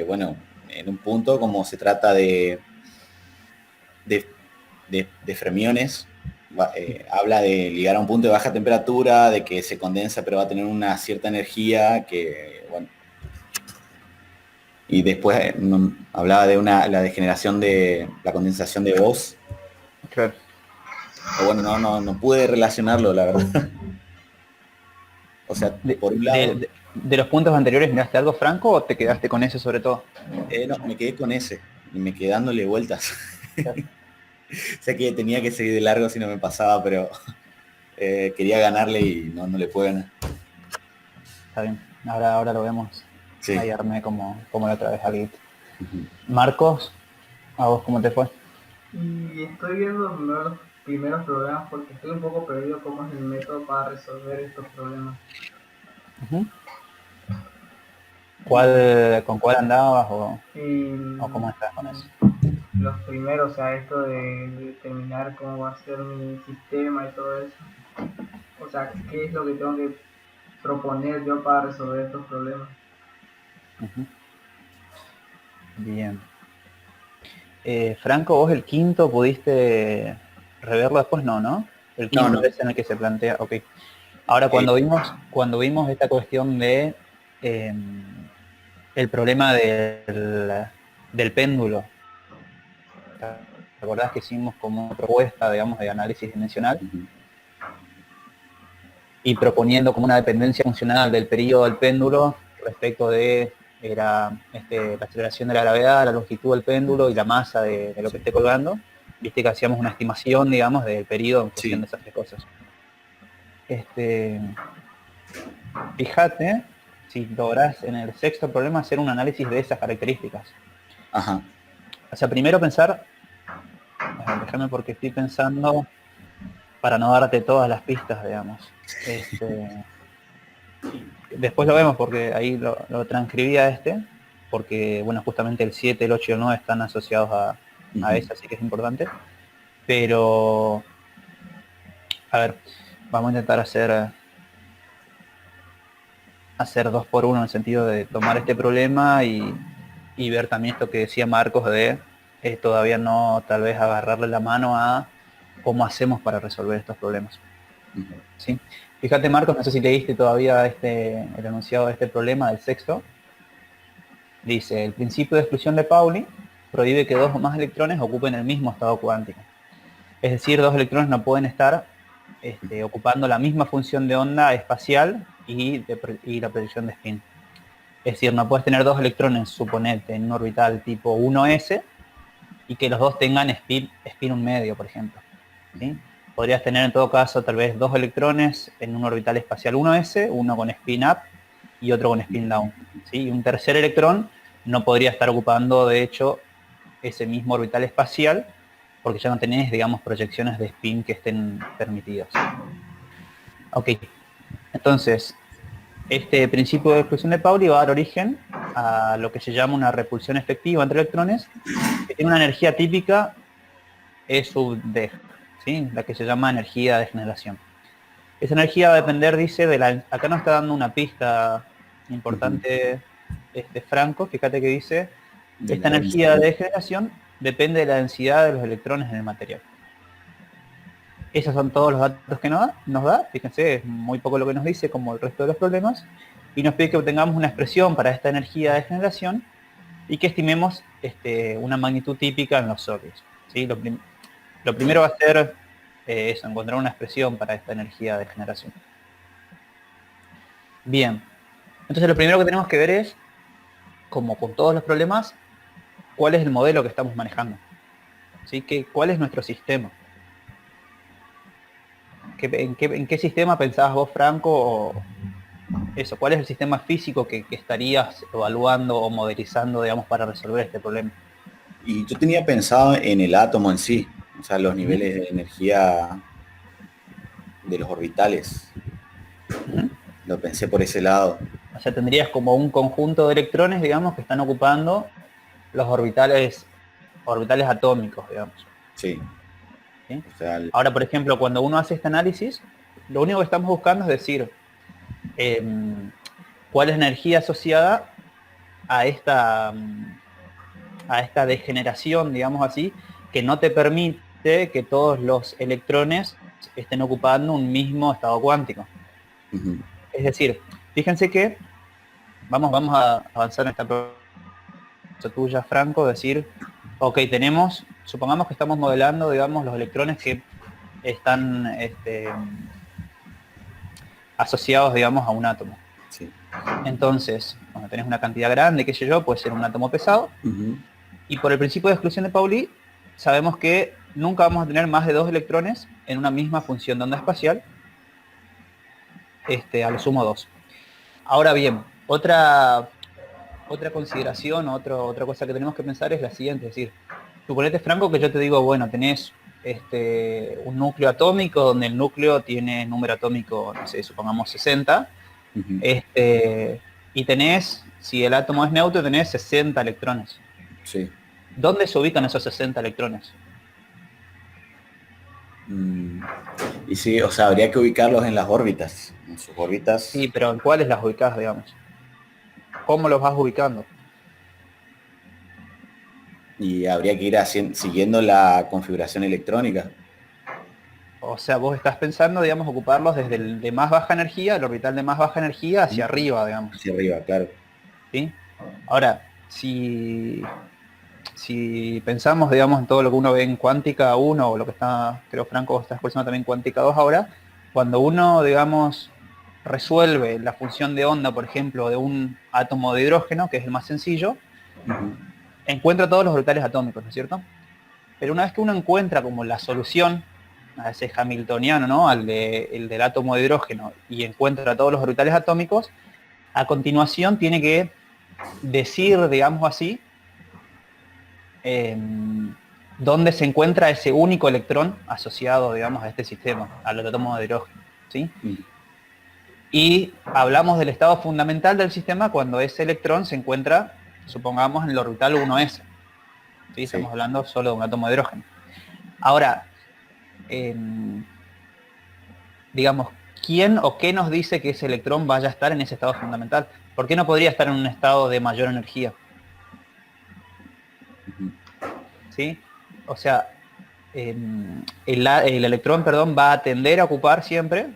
bueno, en un punto, como se trata de, de fermiones, habla de ligar a un punto de baja temperatura, de que se condensa pero va a tener una cierta energía que, bueno, y después hablaba de la degeneración de la condensación de Bose. Claro. Pero bueno, no pude relacionarlo, la verdad. O sea, De, por un lado, de los puntos anteriores, ¿miraste algo, Franco, o te quedaste con ese sobre todo? no, me quedé con ese y me quedé dándole vueltas. Claro. Sé que tenía que seguir de largo si no me pasaba, pero quería ganarle y no le pude ganar. Está bien. Ahora lo vemos. Sí. Ahí armé como la otra vez al. Ujú. Marcos, ¿a vos cómo te fue? Y estoy viendo los primeros problemas porque estoy un poco perdido cómo es el método para resolver estos problemas. Ujú. Y, ¿Con cuál andabas o y cómo estás con eso? los primeros, o sea, esto de determinar cómo va a ser mi sistema y todo eso. O sea, qué es lo que tengo que proponer yo para resolver estos problemas. Ujú. Bien. Franco, vos el quinto pudiste reverlo después, no. El No, quinto no. es en el que se plantea, ok. Ahora Eh, cuando vimos esta cuestión de eh, el problema del péndulo, ¿te acordás que hicimos como una propuesta, digamos, de análisis dimensional? ujú. Y proponiendo como una dependencia funcional del periodo del péndulo respecto de la aceleración de la gravedad, la longitud del péndulo y la masa de lo que Sí, esté colgando. Viste que hacíamos una estimación, digamos, del periodo en función de sí. esas tres cosas. Este, Fíjate si lográs en el sexto problema hacer un análisis de esas características. Ajá. O sea, primero pensar, déjame porque estoy pensando para no darte todas las pistas, digamos. Después lo vemos porque ahí lo transcribí a porque bueno, justamente el 7, el 8 y el 9 están asociados a Ujú. ese, así que es importante. Pero, a ver, vamos a intentar hacer dos por uno en el sentido de tomar este problema y ver también esto que decía Marcos de todavía no tal vez agarrarle la mano a cómo hacemos para resolver estos problemas. Ujú. ¿Sí? Fíjate, Marcos, no sé si leíste todavía el enunciado de este problema del sexto. Dice, el principio de exclusión de Pauli prohíbe que dos o más electrones ocupen el mismo estado cuántico. Es decir, dos electrones no pueden estar ocupando la misma función de onda espacial y la proyección de spin. Es decir, no puedes tener dos electrones, suponete, en un orbital tipo 1s y que los dos tengan spin un medio, por ejemplo. ¿Sí? Podrías tener en todo caso tal vez dos electrones en un orbital espacial 1s, uno con spin up y otro con spin down. ¿Sí? Y un tercer electrón no podría estar ocupando, de hecho, ese mismo orbital espacial, porque ya no tenés, digamos, proyecciones de spin que estén permitidas. Ok, entonces, este principio de exclusión de Pauli va a dar origen a lo que se llama una repulsión efectiva entre electrones, que tiene una energía típica E sub D, ¿sí? La que se llama energía de generación. Esa energía va a depender, dice, acá nos está dando una pista Ujú. importante Franco, fíjate que dice, De esta la energía densidad. de generación depende de la densidad de los electrones en el material. Esos son todos los datos que nos da, fíjense, es muy poco lo que nos dice, como el resto de los problemas, y nos pide que obtengamos una expresión para esta energía de generación y que estimemos una magnitud típica en los sólidos. ¿Sí? Lo primero va a ser eso, encontrar una expresión para esta energía de generación. Bien, entonces lo primero que tenemos que ver es, como con todos los problemas, cuál es el modelo que estamos manejando. ¿Sí? ¿Cuál es nuestro sistema? ¿En qué sistema pensabas vos, Franco? O eso, ¿cuál es el sistema físico que estarías evaluando o modelizando, digamos, para resolver este problema? Y yo tenía pensado en el átomo en sí, o sea, los Ujú, niveles de energía de los orbitales. ujú. Lo pensé por ese lado. O sea, tendrías como un conjunto de electrones, digamos, que están ocupando los orbitales atómicos, digamos. Sí. ¿Sí? O sea, Ahora, por ejemplo, cuando uno hace este análisis, lo único que estamos buscando es decir, cuál es la energía asociada a esta degeneración, digamos así, que no te permite que todos los electrones estén ocupando un mismo estado cuántico. Ujú. Es decir, fíjense que vamos a avanzar en esta propuesta tuya, Franco, decir, ok, supongamos que estamos modelando, digamos, los electrones que están asociados, digamos, a un átomo. Sí. Entonces, cuando tenés una cantidad grande, qué sé yo, puede ser un átomo pesado, Ujú. y por el principio de exclusión de Pauli, sabemos que nunca vamos a tener más de 2 electrones en una misma función de onda espacial, a lo sumo 2. Ahora bien, otra consideración, otra cosa que tenemos que pensar es la siguiente, es decir, suponete, Franco, que yo te digo, bueno, tenés un núcleo atómico donde el núcleo tiene número atómico, no sé, supongamos 60, Ujú. y tenés, si el átomo es neutro, tenés 60 electrones. Sí. ¿Dónde se ubican esos 60 electrones? Mm, Y sí, o sea, habría que ubicarlos en las órbitas. En sus Sí, órbitas. pero ¿en cuáles las ubicás, digamos? ¿Cómo los vas ubicando? Y habría que ir siguiendo la configuración electrónica. O sea, vos estás pensando, digamos, ocuparlos desde el de más baja energía, el orbital de más baja energía, hacia Ujú. arriba, digamos. Hacia arriba, claro. ¿Sí? Ahora, si pensamos, digamos, en todo lo que uno ve en cuántica 1, o lo que está, creo, Franco, está expresando también cuántica 2 ahora, cuando uno, digamos, resuelve la función de onda, por ejemplo, de un átomo de hidrógeno, que es el más sencillo, Ujú. encuentra todos los orbitales atómicos, ¿no es cierto? Pero una vez que uno encuentra como la solución a ese hamiltoniano, ¿no? El del átomo de hidrógeno, y encuentra todos los orbitales atómicos, a continuación tiene que decir, digamos así, dónde se encuentra ese único electrón asociado, digamos, a este sistema, al átomo de hidrógeno, ¿sí? Mm. Y hablamos del estado fundamental del sistema cuando ese electrón se encuentra, supongamos, en el orbital 1s, ¿sí? Sí. Estamos hablando solo de un átomo de hidrógeno. Ahora, digamos, ¿quién o qué nos dice que ese electrón vaya a estar en ese estado fundamental? ¿Por qué no podría estar en un estado de mayor energía? Ujú. ¿Sí? O sea, el electrón, perdón, va a tender a ocupar siempre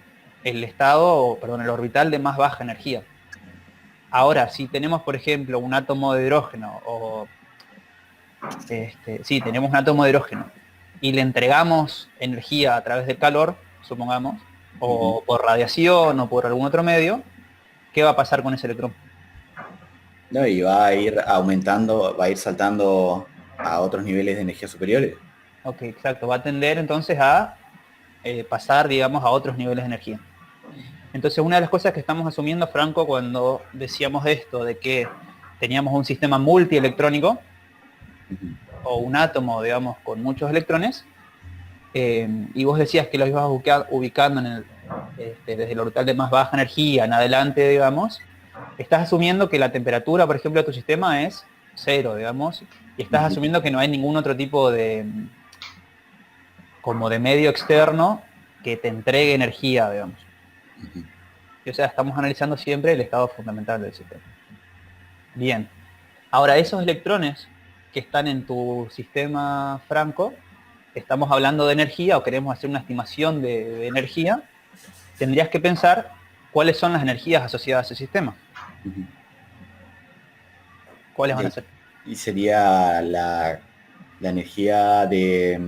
el estado, perdón, el orbital de más baja energía. Ahora, si tenemos, por ejemplo, un átomo de hidrógeno, sí, tenemos un átomo de hidrógeno, y le entregamos energía a través del calor, supongamos, Ujú. o por radiación, o por algún otro medio, ¿qué va a pasar con ese electrón? No, y va a ir aumentando, va a ir saltando a otros niveles de energía superiores. Ok, exacto, va a tender entonces a pasar, digamos, a otros niveles de energía. Entonces, una de las cosas que estamos asumiendo, Franco, cuando decíamos esto, de que teníamos un sistema multielectrónico, Ujú. o un átomo, digamos, con muchos electrones, y vos decías que los ibas ubicando desde el orbital de más baja energía en adelante, digamos, estás asumiendo que la temperatura, por ejemplo, de tu sistema es cero, digamos, y estás Ujú. asumiendo que no hay ningún otro tipo como de medio externo que te entregue energía, digamos. Ujú. Y, o sea, estamos analizando siempre el estado fundamental del sistema. Bien. Ahora, esos electrones que están en tu sistema, Franco, estamos hablando de energía o queremos hacer una estimación de energía, tendrías que pensar cuáles son las energías asociadas a ese sistema. Ujú. ¿Cuáles Y, van a ahí- ser? y sería la energía de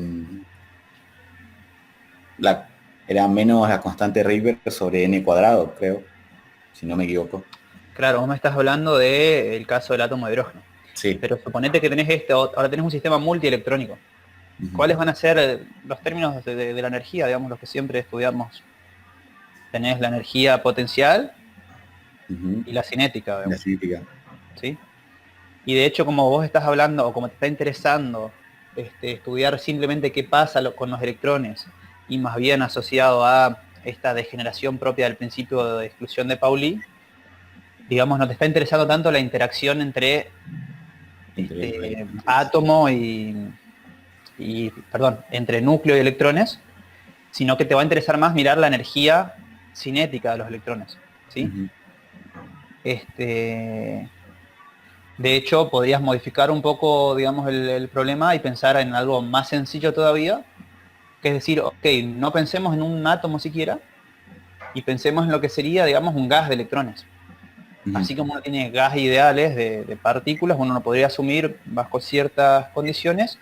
era menos la constante Rydberg sobre n cuadrado, creo, si no me equivoco. Claro, vos me estás hablando del caso del átomo de hidrógeno. Sí. Pero suponete que tenés ahora tenés un sistema multielectrónico. Ujú. ¿Cuáles van a ser los términos de la energía, digamos, los que siempre estudiamos? Tenés la energía potencial Ujú. y la cinética, La digamos, cinética. ¿sí? Y de hecho, como vos estás hablando, o como te está interesando estudiar simplemente qué pasa con los electrones, y más bien asociado a esta degeneración propia del principio de exclusión de Pauli, digamos, no te está interesando tanto la interacción entre Entre los electrones. átomo perdón, entre núcleo y electrones, sino que te va a interesar más mirar la energía cinética de los electrones, ¿sí? Ujú. Este, De hecho, podrías modificar un poco, digamos, el problema y pensar en algo más sencillo todavía, que es decir, ok, no pensemos en un átomo siquiera, y pensemos en lo que sería, digamos, un gas de electrones. Así como uno tiene gas ideales de partículas, uno no podría asumir, bajo ciertas condiciones,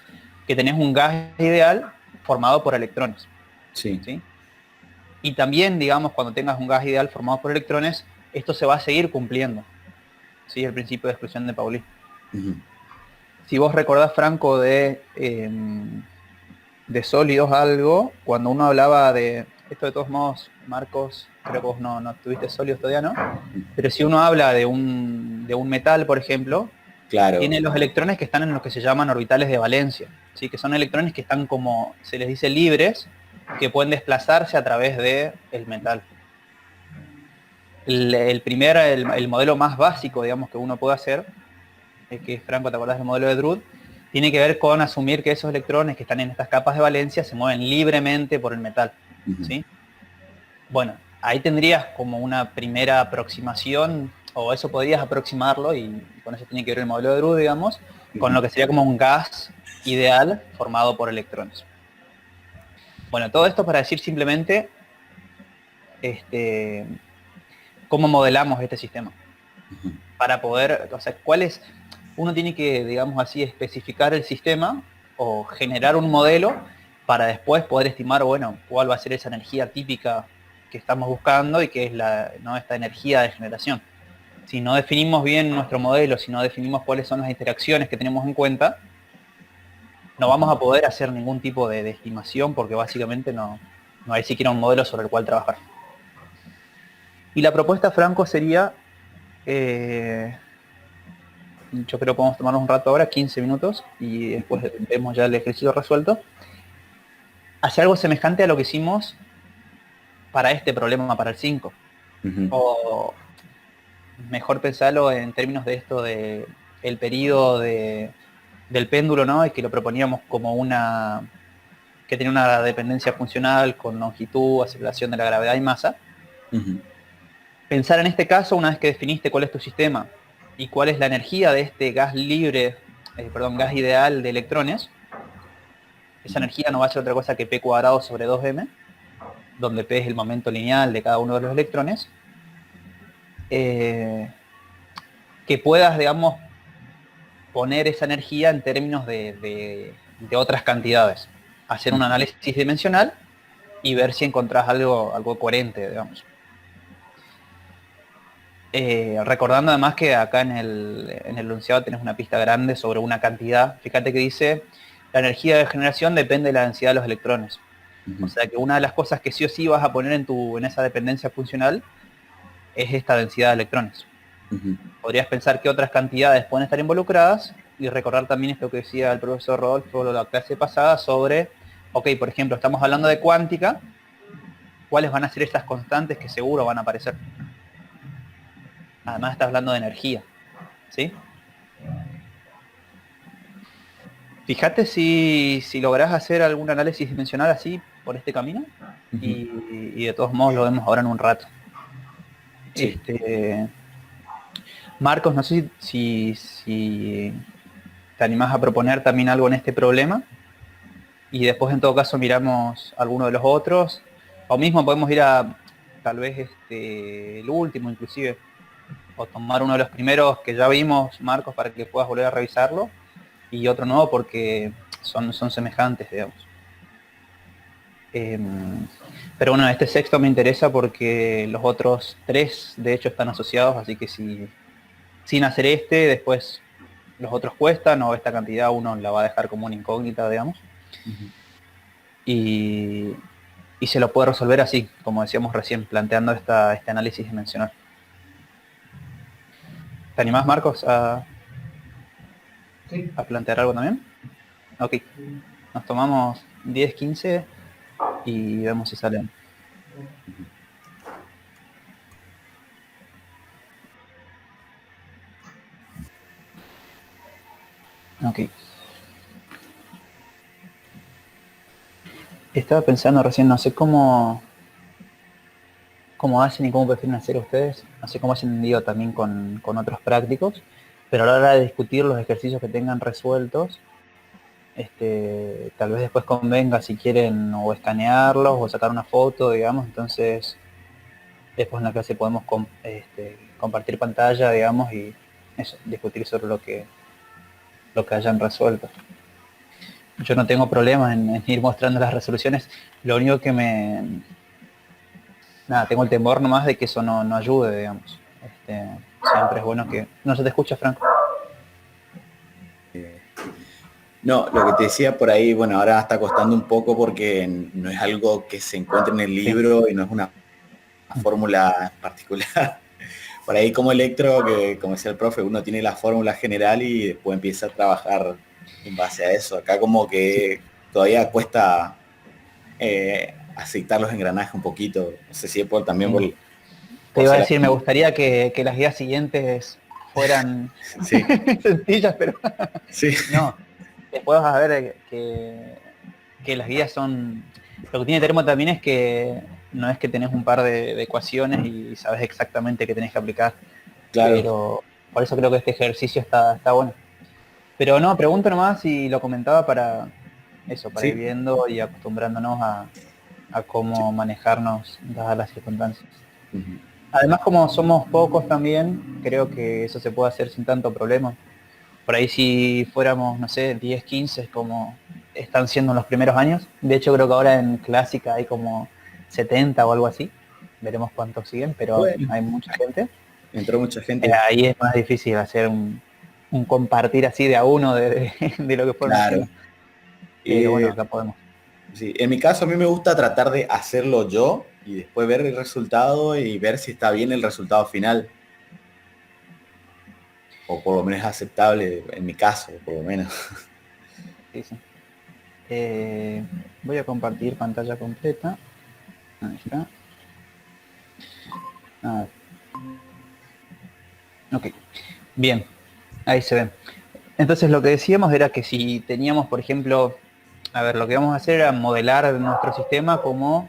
que tenés un gas ideal formado por electrones. Sí. ¿Sí? Y también, digamos, cuando tengas un gas ideal formado por electrones, esto se va a seguir cumpliendo. ¿Sí? El principio de exclusión de Pauli. Si vos recordás, Franco, de sólidos algo, cuando uno hablaba de esto, de todos modos, Marcos, creo que vos no tuviste sólidos todavía, ¿no? Pero si uno habla de un metal, por ejemplo, Claro. tiene los electrones que están en lo que se llaman orbitales de valencia, ¿sí? Que son electrones que están, como se les dice, libres, que pueden desplazarse a través del metal. El modelo más básico, digamos, que uno puede hacer, que Franco, ¿te acordás del modelo de Drude? Tiene que ver con asumir que esos electrones que están en estas capas de valencia se mueven libremente por el metal. ¿Sí? Bueno, ahí tendrías como una primera aproximación, o eso podrías aproximarlo, y con eso tiene que ver el modelo de Drude, digamos, con lo que sería como un gas ideal formado por electrones. Bueno, todo esto para decir simplemente cómo modelamos este sistema. Para poder, o sea, uno tiene que, digamos así, especificar el sistema o generar un modelo para después poder estimar, bueno, cuál va a ser esa energía típica que estamos buscando y que es esta energía de generación. Si no definimos bien nuestro modelo, si no definimos cuáles son las interacciones que tenemos en cuenta, no vamos a poder hacer ningún tipo de estimación, porque básicamente no hay siquiera un modelo sobre el cual trabajar. Y la propuesta, Franco, sería, yo creo que podemos tomarnos un rato ahora, 15 minutos, y después vemos ya el ejercicio resuelto. Hacer algo semejante a lo que hicimos para este problema, para el 5. O mejor pensarlo en términos de esto de el periodo del péndulo, ¿no? Y que lo proponíamos como que tiene una dependencia funcional con longitud, aceleración de la gravedad y masa. Pensar en este caso, una vez que definiste cuál es tu sistema y cuál es la energía de este gas gas ideal de electrones, esa energía no va a ser otra cosa que P cuadrado sobre 2m, donde P es el momento lineal de cada uno de los electrones, que puedas, digamos, poner esa energía en términos de otras cantidades, hacer un análisis dimensional y ver si encontrás algo coherente, digamos. Recordando además que acá en el enunciado tenés una pista grande sobre una cantidad. Fíjate que dice, la energía de generación depende de la densidad de los electrones. O sea que una de las cosas que sí o sí vas a poner en esa dependencia funcional es esta densidad de electrones. Podrías pensar que otras cantidades pueden estar involucradas y recordar también esto que decía el profesor Rodolfo en la clase pasada sobre, ok, por ejemplo, estamos hablando de cuántica, ¿cuáles van a ser estas constantes que seguro van a aparecer? Además estás hablando de energía, ¿sí? Fíjate si lográs hacer algún análisis dimensional así por este camino, y de todos modos lo vemos ahora en un rato. Sí. Marcos, no sé si te animás a proponer también algo en este problema, y después en todo caso miramos alguno de los otros, o mismo podemos ir a tal vez el último inclusive, o tomar uno de los primeros que ya vimos, Marcos, para que puedas volver a revisarlo, y otro nuevo porque son semejantes, digamos. Pero bueno, este sexto me interesa porque los otros 3 de hecho están asociados, así que sin hacer después los otros cuestan, o esta cantidad uno la va a dejar como una incógnita, digamos. Y se lo puede resolver así, como decíamos recién, planteando este análisis dimensional. ¿Te animás, Marcos, a plantear algo también? Ok. Nos tomamos 10, 15 y vemos si salen. Ok. Estaba pensando recién, no sé cómo hacen y cómo prefieren hacer ustedes. No sé cómo hacen entendido también con otros prácticos. pero a la hora de discutir los ejercicios que tengan resueltos, tal vez después convenga si quieren o escanearlos o sacar una foto, digamos, entonces después en la clase podemos compartir pantalla, digamos, y eso, discutir sobre lo que hayan resuelto. Yo no tengo problemas en ir mostrando las resoluciones, lo único que tengo el temor nomás de que eso no ayude, digamos. Siempre es bueno que... No se te escucha, Franco. No, lo que te decía por ahí, bueno, ahora está costando un poco porque no es algo que se encuentre en el libro y no es una fórmula particular. Por ahí como electro, que como decía el profe, uno tiene la fórmula general y después empieza a trabajar en base a eso. Acá como que todavía cuesta aceitar los engranajes un poquito. No sé si es también por... Te iba a decir, me gustaría que las guías siguientes fueran sí. sencillas, pero Sí. no. Después vas a ver que las guías son... Lo que tiene Termo también es que no es que tenés un par de ecuaciones y sabes exactamente qué tenés que aplicar. Claro. Pero por eso creo que este ejercicio está bueno. Pero no, pregunto nomás y lo comentaba para eso, para ir viendo y acostumbrándonos a cómo manejarnos dadas las circunstancias. Además, como somos pocos también, creo que eso se puede hacer sin tanto problema. Por ahí si fuéramos, no sé, 10, 15, como están siendo en los primeros años. De hecho, creo que ahora en clásica hay como 70 o algo así. Veremos cuántos siguen, pero hay mucha gente. Entró mucha gente. Ahí es más difícil hacer un compartir así de a uno de lo que fueron haciendo. Bueno, acá podemos. Sí, en mi caso a mí me gusta tratar de hacerlo yo y después ver el resultado y ver si está bien el resultado final. O por lo menos aceptable, en mi caso, por lo menos. Sí, sí. Voy a compartir pantalla completa. Ahí está. A ver. Ok. Bien. Ahí se ve. Entonces lo que decíamos era que si teníamos, por ejemplo, a ver, lo que vamos a hacer era modelar nuestro sistema como,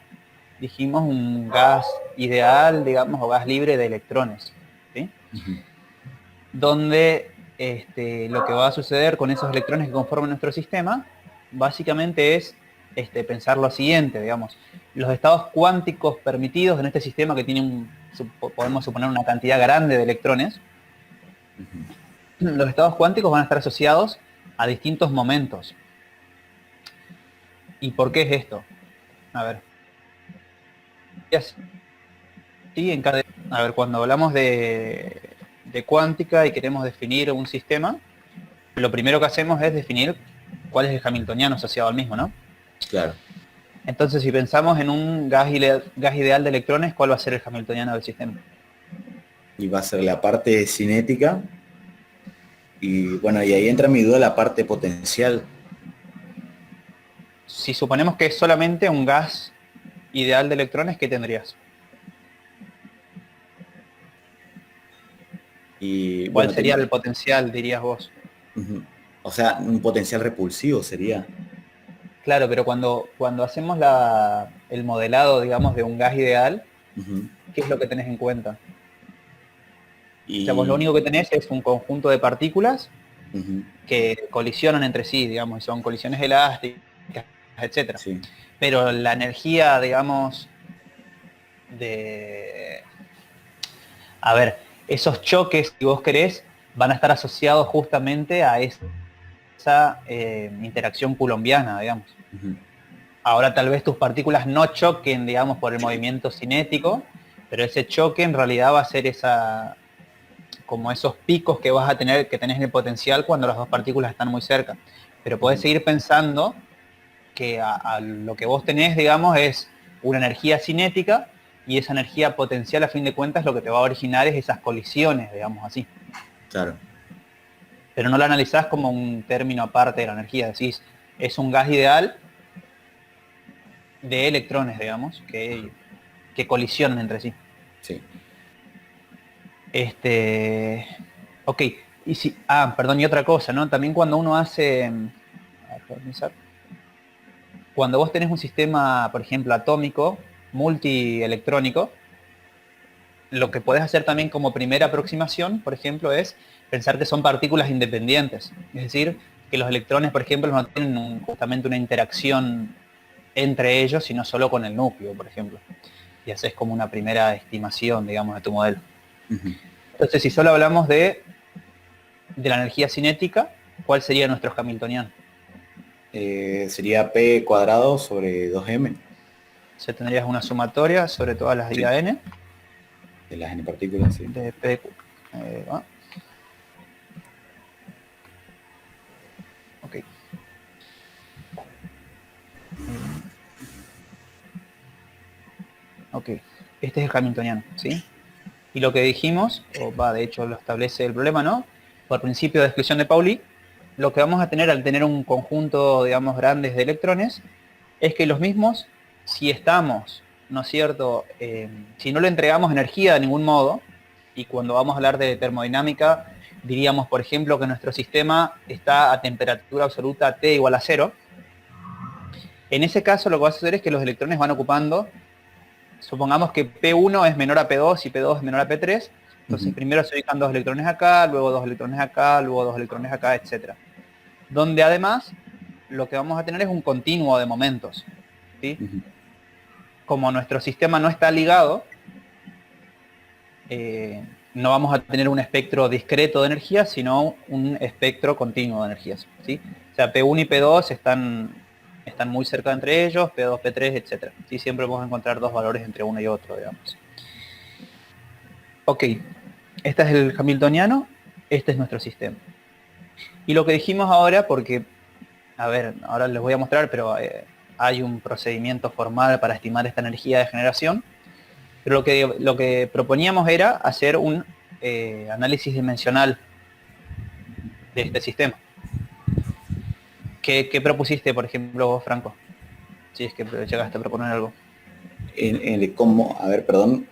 dijimos, un gas ideal, digamos, o gas libre de electrones, ¿sí? Donde lo que va a suceder con esos electrones que conforman nuestro sistema, básicamente es pensar lo siguiente, digamos, los estados cuánticos permitidos en este sistema que tiene podemos suponer una cantidad grande de electrones, los estados cuánticos van a estar asociados a distintos momentos. ¿Y por qué es esto? A ver. Sí, a ver, cuando hablamos de cuántica y queremos definir un sistema, lo primero que hacemos es definir cuál es el hamiltoniano asociado al mismo, ¿no? Claro. Entonces, si pensamos en un gas ideal de electrones, ¿cuál va a ser el hamiltoniano del sistema? Y va a ser la parte cinética. Y bueno, y ahí entra mi duda la parte potencial. Si suponemos que es solamente un gas ideal de electrones, ¿qué tendrías? Y, ¿Cuál sería el potencial, dirías vos? O sea, un potencial repulsivo sería. Claro, pero cuando hacemos el modelado, digamos, de un gas ideal, ¿qué es lo que tenés en cuenta? O sea, vos lo único que tenés es un conjunto de partículas que colisionan entre sí, digamos, son colisiones elásticas, etcétera. Sí. Pero la energía, digamos, a ver, esos choques, si vos querés, van a estar asociados justamente a esa interacción coulombiana, digamos. Ahora tal vez tus partículas no choquen, digamos, por el movimiento cinético, pero ese choque en realidad va a ser como esos picos que vas a tener, que tenés en el potencial cuando las dos partículas están muy cerca. Pero podés seguir pensando que a lo que vos tenés, digamos, es una energía cinética y esa energía potencial, a fin de cuentas, lo que te va a originar es esas colisiones, digamos así. Claro. Pero no la analizás como un término aparte de la energía, decís, es un gas ideal de electrones, digamos, que colisionan entre sí. Sí. Ok, y si, perdón, y otra cosa, ¿no? También cuando uno hace, cuando vos tenés un sistema, por ejemplo, atómico, multielectrónico, lo que puedes hacer también como primera aproximación, por ejemplo, es pensar que son partículas independientes. Es decir, que los electrones, por ejemplo, no tienen justamente una interacción entre ellos, sino solo con el núcleo, por ejemplo. Y haces como una primera estimación, digamos, de tu modelo. Entonces, si solo hablamos de la energía cinética, ¿cuál sería nuestro Hamiltoniano? Sería P cuadrado sobre 2M. O sea, tendrías una sumatoria sobre todas las Sí. IA n De las N partículas, sí. de P. Ok. Ok. Este es el Hamiltoniano, ¿sí? Y lo que dijimos, de hecho lo establece el problema, ¿no? Por principio de exclusión de Pauli, lo que vamos a tener al tener un conjunto, digamos, grandes de electrones, es que los mismos, si estamos, ¿no es cierto?, si no le entregamos energía de ningún modo, y cuando vamos a hablar de termodinámica, diríamos, por ejemplo, que nuestro sistema está a temperatura absoluta T igual a 0, en ese caso lo que vas a hacer es que los electrones van ocupando, supongamos que P1 es menor a P2 y P2 es menor a P3, entonces primero se ubican 2 electrones acá, luego 2 electrones acá, luego 2 electrones acá, etc. Donde además lo que vamos a tener es un continuo de momentos, ¿sí? Como nuestro sistema no está ligado, no vamos a tener un espectro discreto de energía, sino un espectro continuo de energías, ¿sí? O sea, P1 y P2 están muy cerca entre ellos, P2, P3, etc. ¿Sí? Siempre vamos a encontrar dos valores entre uno y otro, digamos. Ok, este es el Hamiltoniano, este es nuestro sistema. Y lo que dijimos ahora, porque, a ver, ahora les voy a mostrar, pero hay un procedimiento formal para estimar esta energía de generación, pero lo que proponíamos era hacer un análisis dimensional de este sistema. ¿Qué propusiste, por ejemplo, vos, Franco? Si es que llegaste a proponer algo. ¿Cómo? A ver, perdón.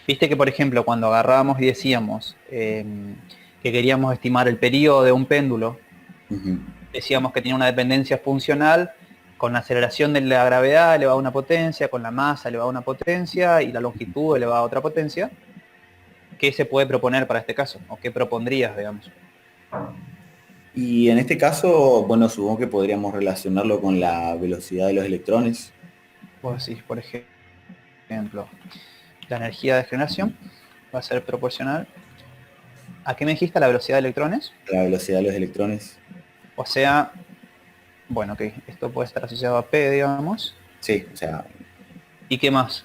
Viste que, por ejemplo, cuando agarrábamos y decíamos que queríamos estimar el periodo de un péndulo, decíamos que tenía una dependencia funcional con la aceleración de la gravedad elevada a una potencia, con la masa elevada a una potencia y la longitud elevada a otra potencia. ¿Qué se puede proponer para este caso? ¿O qué propondrías, digamos? Y en este caso, bueno, supongo que podríamos relacionarlo con la velocidad de los electrones. Vos decís, por ejemplo, la energía de generación va a ser proporcional. ¿A qué me dijiste? ¿La velocidad de electrones? La velocidad de los electrones. O sea, bueno, ok, esto puede estar asociado a P, digamos. Sí, o sea, ¿Y qué más?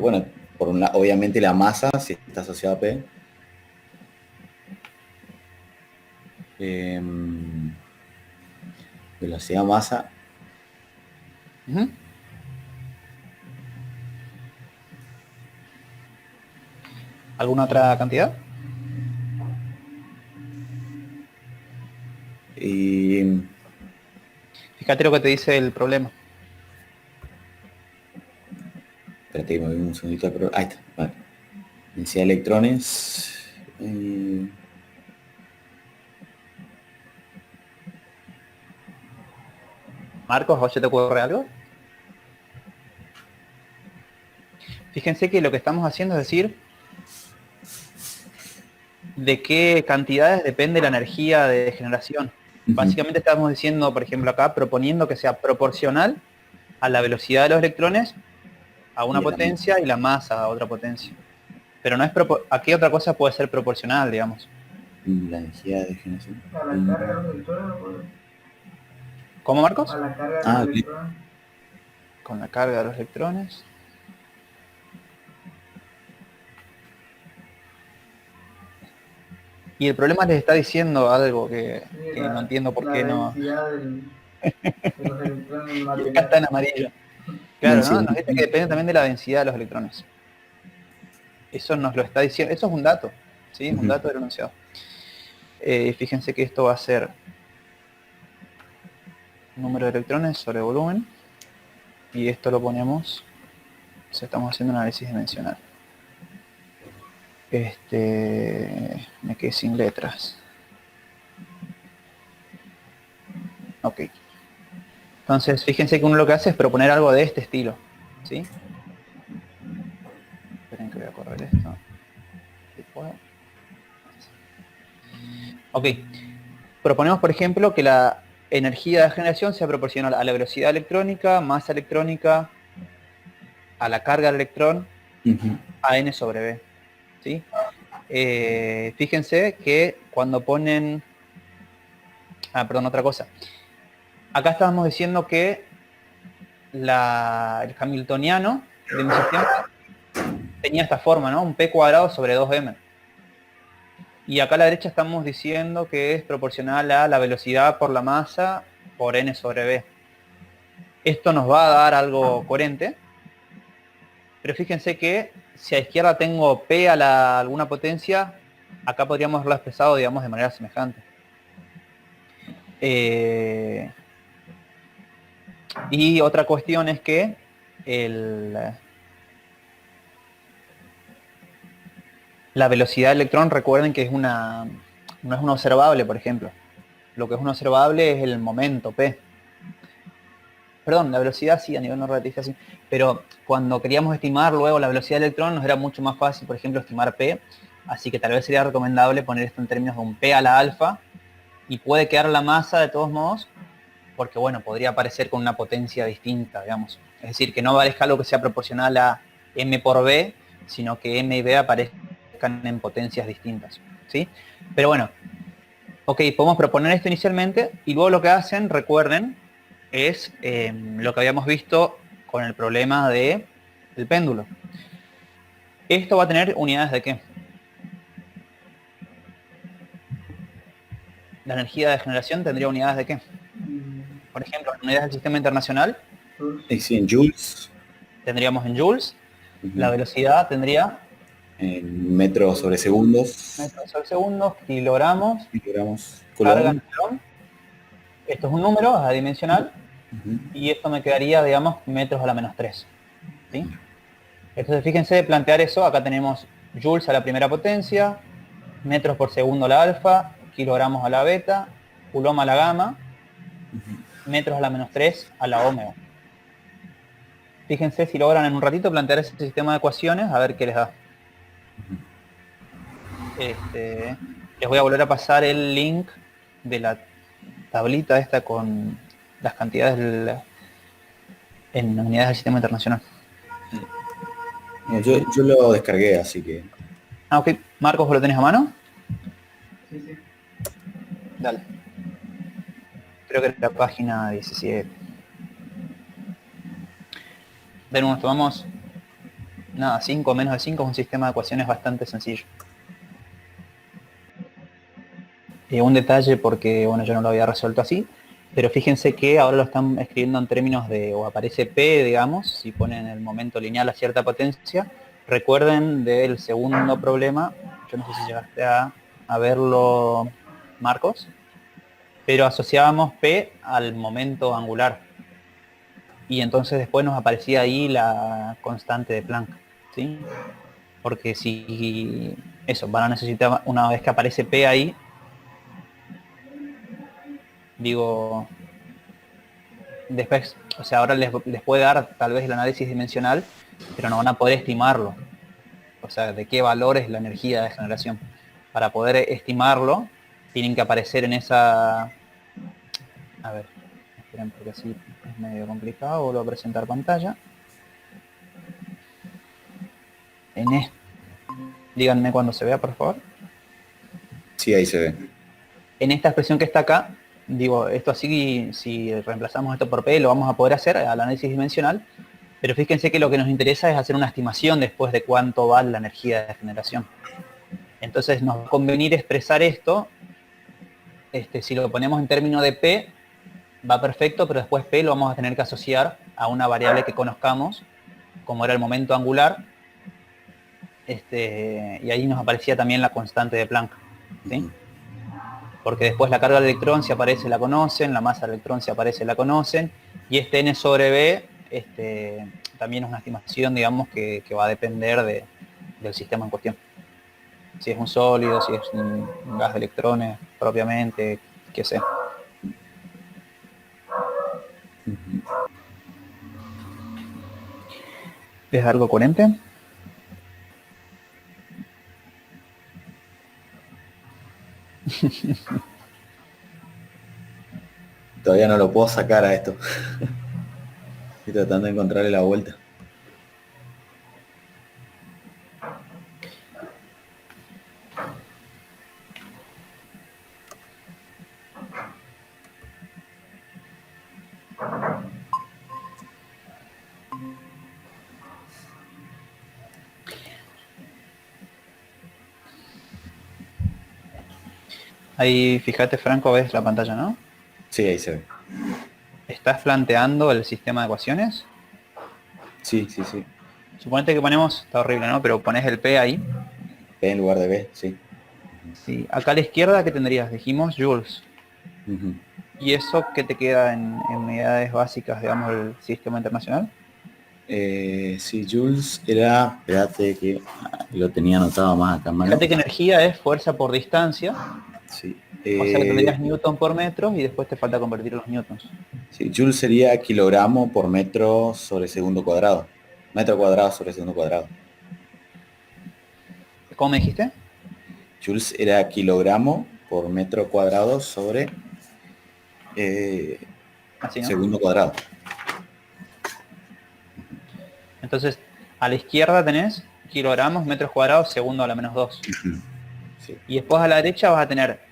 bueno, obviamente la masa, si está asociada a P. Velocidad masa. ¿Alguna otra cantidad? Y Fíjate lo que te dice el problema. espérate, me voy un segundito. Ahí está, vale. Densidad de electrones. Marcos, ¿o se te ocurre algo? Fíjense que lo que estamos haciendo es decir de qué cantidades depende la energía de generación. Básicamente estamos diciendo, por ejemplo acá, proponiendo que sea proporcional a la velocidad de los electrones a una potencia y la masa a otra potencia. Pero no es ¿a qué otra cosa puede ser proporcional, digamos? La energía de generación. A la carga de los electrones, pues. ¿Cómo, Marcos? A la carga de los electrones. Con la carga de los electrones. Y el problema les está diciendo algo que no entiendo por qué no. De los electrones Y acá está en amarillo. Claro, ¿no? Nos dice que depende también de la densidad de los electrones. Eso nos lo está diciendo. Eso es un dato, ¿sí? Un dato del enunciado. Fíjense que esto va a ser número de electrones sobre volumen. Y esto lo ponemos. O sea, estamos haciendo un análisis dimensional. Me quedé sin letras. Ok. Entonces, fíjense que uno lo que hace es proponer algo de este estilo, ¿sí? Ok. Proponemos, por ejemplo, que la energía de generación sea proporcional a la velocidad electrónica, masa electrónica, a la carga del electrón, a n sobre b. ¿Sí? Fíjense que cuando ponen... perdón, otra cosa. Acá estábamos diciendo que el hamiltoniano de mi sistema tenía esta forma, ¿no? Un p cuadrado sobre 2m. Y acá a la derecha estamos diciendo que es proporcional a la velocidad por la masa por n sobre b. Esto nos va a dar algo coherente, pero fíjense que si a izquierda tengo p a alguna potencia, acá podríamos haberlo expresado, digamos, de manera semejante. Y otra cuestión es que la velocidad del electrón, recuerden que no es un observable, por ejemplo. Lo que es un observable es el momento p. Perdón, la velocidad sí, a nivel no relativista sí. Pero cuando queríamos estimar luego la velocidad del electrón, nos era mucho más fácil, por ejemplo, estimar p. Así que tal vez sería recomendable poner esto en términos de un p a la alfa. Y puede quedar la masa de todos modos, porque bueno, podría aparecer con una potencia distinta, digamos. Es decir, que no aparezca algo que sea proporcional a m por b, sino que m y b aparezcan en potencias distintas, ¿sí? Pero bueno, ok, podemos proponer esto inicialmente, y luego lo que hacen, recuerden, es lo que habíamos visto con el problema del péndulo. Esto va a tener unidades de ¿qué? La energía de generación tendría unidades de ¿qué? Por ejemplo, en unidades del sistema internacional Sí, en joules. tendríamos en joules, la velocidad tendría En metros sobre segundos. metros sobre segundo, kilogramos, Kilogramos. carga en Coulomb. coulomb. Esto es un número, es adimensional, y esto me quedaría, digamos, metros a la menos 3. ¿Sí? Entonces fíjense, plantear eso, acá tenemos joules a la primera potencia, metros por segundo a la alfa, kilogramos a la beta, coulomb a la gamma, metros a la menos 3 a la omega. Fíjense si logran en un ratito plantear ese sistema de ecuaciones, a ver qué les da. Les voy a volver a pasar el link de la tablita esta con las cantidades en unidades del sistema internacional. Mira, yo lo descargué, así que... Ok. Marcos, ¿vos lo tenés a mano? Sí, sí. Dale. Creo que es la página 17. De nuevo, tomamos... Nada, 5 menos de 5 es un sistema de ecuaciones bastante sencillo. Un detalle porque, bueno, yo no lo había resuelto así, pero fíjense que ahora lo están escribiendo en términos de, o aparece P, digamos, si ponen el momento lineal a cierta potencia. Recuerden del segundo problema, yo no sé si llegaste a verlo, Marcos, pero asociábamos P al momento angular. Y entonces después nos aparecía ahí la constante de Planck, ¿sí? Porque si eso, van a necesitar, una vez que aparece P ahí, digo, después, o sea, ahora les puede dar tal vez el análisis dimensional, pero no van a poder estimarlo. O sea, de qué valor es la energía de generación. Para poder estimarlo, tienen que aparecer en esa... A ver, esperen porque así es medio complicado, vuelvo a presentar pantalla. Díganme cuando se vea, por favor. Sí, ahí se ve. En esta expresión que está acá, digo, esto así, si reemplazamos esto por P, lo vamos a poder hacer al análisis dimensional, pero fíjense que lo que nos interesa es hacer una estimación después de cuánto vale la energía de generación. Entonces nos va a convenir expresar esto, si lo ponemos en términos de P, va perfecto, pero después P lo vamos a tener que asociar a una variable que conozcamos, como era el momento angular, y ahí nos aparecía también la constante de Planck, ¿sí? Porque después la carga del electrón, si aparece, la conocen, la masa del electrón, si aparece, la conocen, y este n sobre b también es una estimación, digamos, que va a depender del sistema en cuestión. Si es un sólido, si es un gas de electrones propiamente, qué sé. ¿Es algo coherente? Todavía no lo puedo sacar a esto. Estoy tratando de encontrarle la vuelta. Ahí, fíjate, Franco, ves la pantalla, ¿no? Sí, ahí se ve. ¿Estás planteando el sistema de ecuaciones? Sí, sí, sí. Suponete que ponemos, está horrible, ¿no? Pero pones el P ahí. P en lugar de B, sí. Sí. Acá a la izquierda, ¿qué tendrías? Dijimos joules. Ujú. ¿Y eso qué te queda en unidades básicas, digamos, del sistema internacional? Sí, Jules era... Espérate que lo tenía anotado más acá en mano. Fíjate que energía es fuerza por distancia. Sí. O sea que tendrías newton por metro y después te falta convertir los newtons. Sí, Joule sería kilogramo por metro sobre segundo cuadrado. Metro cuadrado sobre segundo cuadrado. ¿Cómo me dijiste? Joules era kilogramo por metro cuadrado sobre Así, ¿no? segundo cuadrado. Entonces, a la izquierda tenés kilogramos, metros cuadrados, segundo a la menos 2. Sí. Y después a la derecha vas a tener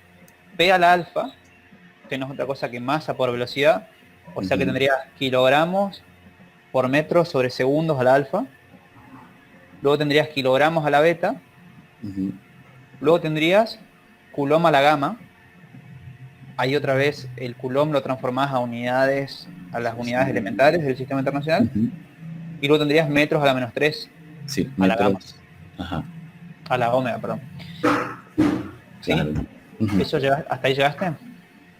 P a la alfa, que no es otra cosa que masa por velocidad. O sea que tendrías kilogramos por metro sobre segundos a la alfa. Luego tendrías kilogramos a la beta. Luego tendrías coulomb a la gamma. Ahí otra vez el coulomb lo transformás a unidades, a las unidades elementales del sistema internacional. Y luego tendrías metros a la menos 3. Sí, a la gamma. Ajá. A la ómega, perdón. ¿Sí? Claro. ¿Eso hasta ahí llegaste?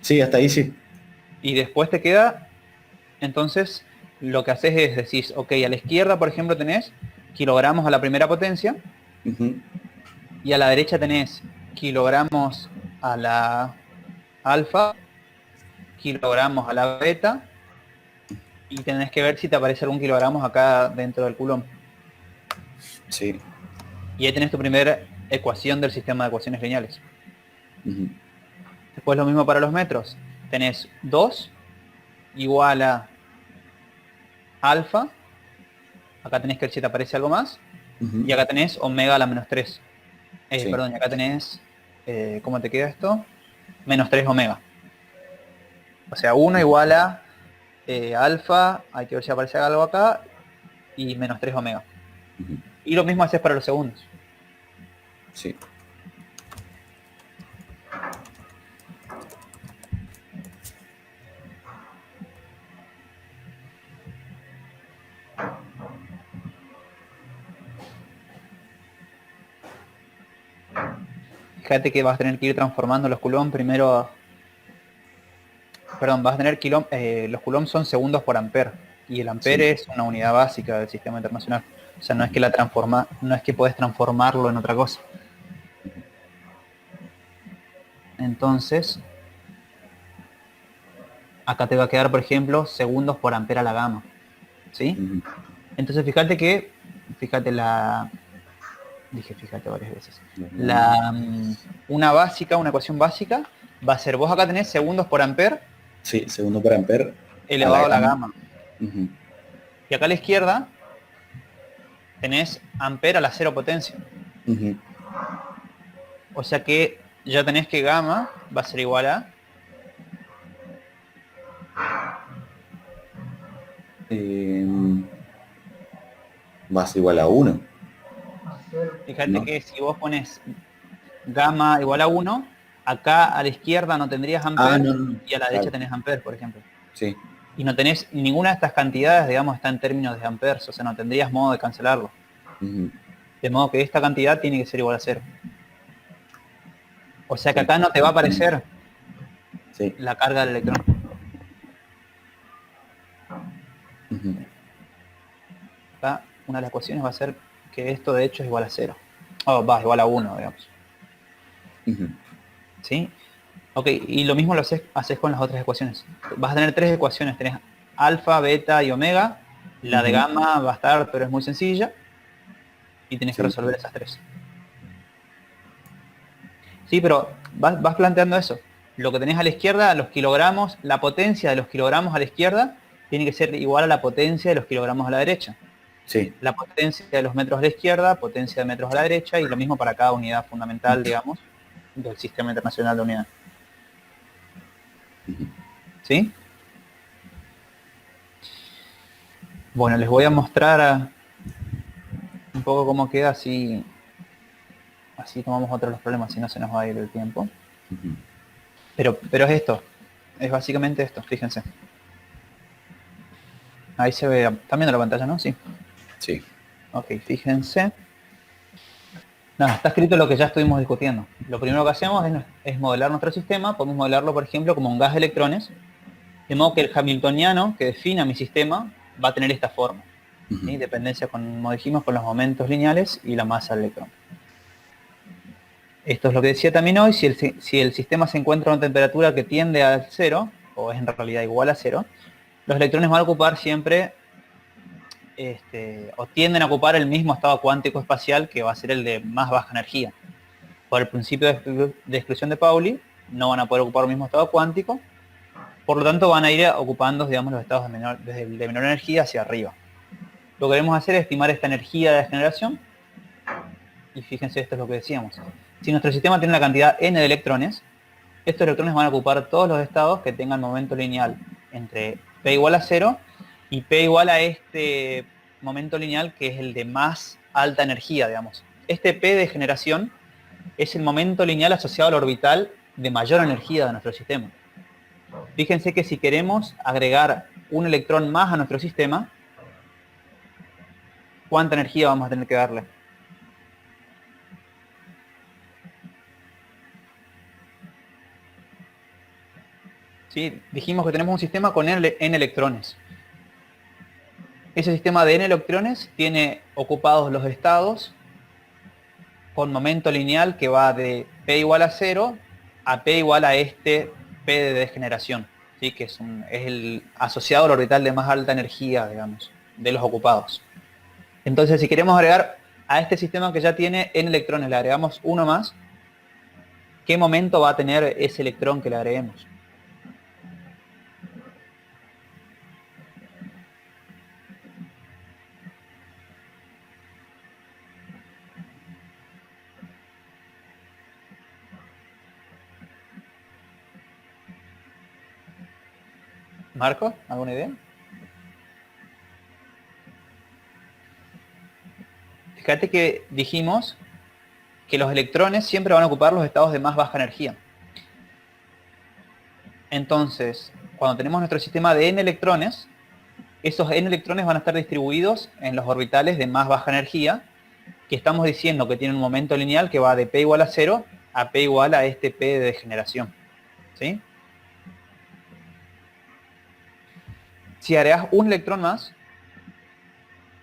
Sí, hasta ahí sí. Y después te queda, entonces, lo que haces es decir, ok, a la izquierda, por ejemplo, tenés kilogramos a la primera potencia, y a la derecha tenés kilogramos a la alfa, kilogramos a la beta, y tenés que ver si te aparece algún kilogramos acá dentro del coulomb. Sí. Y ahí tenés tu primera ecuación del sistema de ecuaciones lineales. Después lo mismo para los metros. Tenés 2 igual a alfa. Acá tenés que si te aparece algo más. Y acá tenés omega a la menos 3. Sí. Perdón, y acá tenés, ¿cómo te queda esto? Menos 3 omega. O sea, 1 igual a alfa, hay que ver si aparece algo acá, y menos 3 omega. Y lo mismo haces para los segundos. Sí. Fíjate que vas a tener que ir transformando los coulomb primero. Perdón, vas a tener los coulomb son segundos por ampere. Y el ampere es una unidad básica del sistema internacional. O sea, no es que no es que podés transformarlo en otra cosa. Entonces, acá te va a quedar, por ejemplo, segundos por ampere a la gamma. ¿Sí? Entonces, fíjate varias veces. Una ecuación básica, va a ser, vos acá tenés segundos por ampere. Sí, segundo por ampere. Elevado a la gamma. Y acá a la izquierda tenés ampere a la 0 potencia. O sea que ya tenés que gamma va a ser igual a... va a ser igual a 1. Fíjate que si vos pones gamma igual a 1, acá a la izquierda no tendrías ampere y a la derecha tenés ampere, por ejemplo. Sí. Y no tenés ninguna de estas cantidades, digamos, está en términos de amperes, o sea, no tendrías modo de cancelarlo. De modo que esta cantidad tiene que ser igual a 0. O sea que acá no te va a aparecer la carga del electrón. Acá una de las ecuaciones va a ser que esto de hecho es igual a 0. Igual a 1, digamos. ¿Sí? Ok, y lo mismo lo haces con las otras ecuaciones. Vas a tener 3 ecuaciones. Tenés alfa, beta y omega. La de gamma va a estar, pero es muy sencilla. Y tenés que resolver esas 3. Sí, pero vas planteando eso. lo que tenés a la izquierda, los kilogramos, la potencia de los kilogramos a la izquierda tiene que ser igual a la potencia de los kilogramos a la derecha. Sí. La potencia de los metros a la izquierda, potencia de metros a la derecha, y lo mismo para cada unidad fundamental, digamos, del Sistema Internacional de Unidades. ¿Sí? Bueno, les voy a mostrar un poco cómo queda, así tomamos otros los problemas, si no se nos va a ir el tiempo. Pero es esto, es básicamente esto, fíjense. Ahí se ve, ¿están viendo la pantalla, no? Sí. Sí. Ok, fíjense. Nada, está escrito lo que ya estuvimos discutiendo. Lo primero que hacemos es modelar nuestro sistema. Podemos modelarlo, por ejemplo, como un gas de electrones, de modo que el hamiltoniano que defina mi sistema va a tener esta forma. ¿Sí? Dependencia, como dijimos, con los momentos lineales y la masa del electrón. Esto es lo que decía también hoy. Si el sistema se encuentra a una temperatura que tiende al 0, o es en realidad igual a 0, los electrones van a ocupar siempre, o tienden a ocupar el mismo estado cuántico espacial, que va a ser el de más baja energía. Por el principio de exclusión de Pauli, no van a poder ocupar el mismo estado cuántico, por lo tanto van a ir ocupando, digamos, los estados de menor energía hacia arriba. Lo que queremos hacer es estimar esta energía de degeneración, y fíjense, esto es lo que decíamos. Si nuestro sistema tiene una cantidad n de electrones, estos electrones van a ocupar todos los estados que tengan momento lineal entre p igual a 0 y p igual a este momento lineal, que es el de más alta energía, digamos. Este p de generación es el momento lineal asociado al orbital de mayor energía de nuestro sistema. Fíjense que si queremos agregar un electrón más a nuestro sistema, ¿cuánta energía vamos a tener que darle? ¿Sí? Dijimos que tenemos un sistema con n electrones. Ese sistema de n electrones tiene ocupados los estados con momento lineal que va de p igual a 0 a p igual a este p de degeneración, ¿sí? Que es el asociado al orbital de más alta energía, digamos, de los ocupados. Entonces, si queremos agregar a este sistema que ya tiene n electrones, le agregamos uno más, ¿qué momento va a tener ese electrón que le agreguemos? ¿Marco? ¿Alguna idea? Fíjate que dijimos que los electrones siempre van a ocupar los estados de más baja energía. Entonces, cuando tenemos nuestro sistema de n electrones, esos n electrones van a estar distribuidos en los orbitales de más baja energía, que estamos diciendo que tienen un momento lineal que va de p igual a 0 a p igual a este p de degeneración. ¿Sí? Si agregas un electrón más,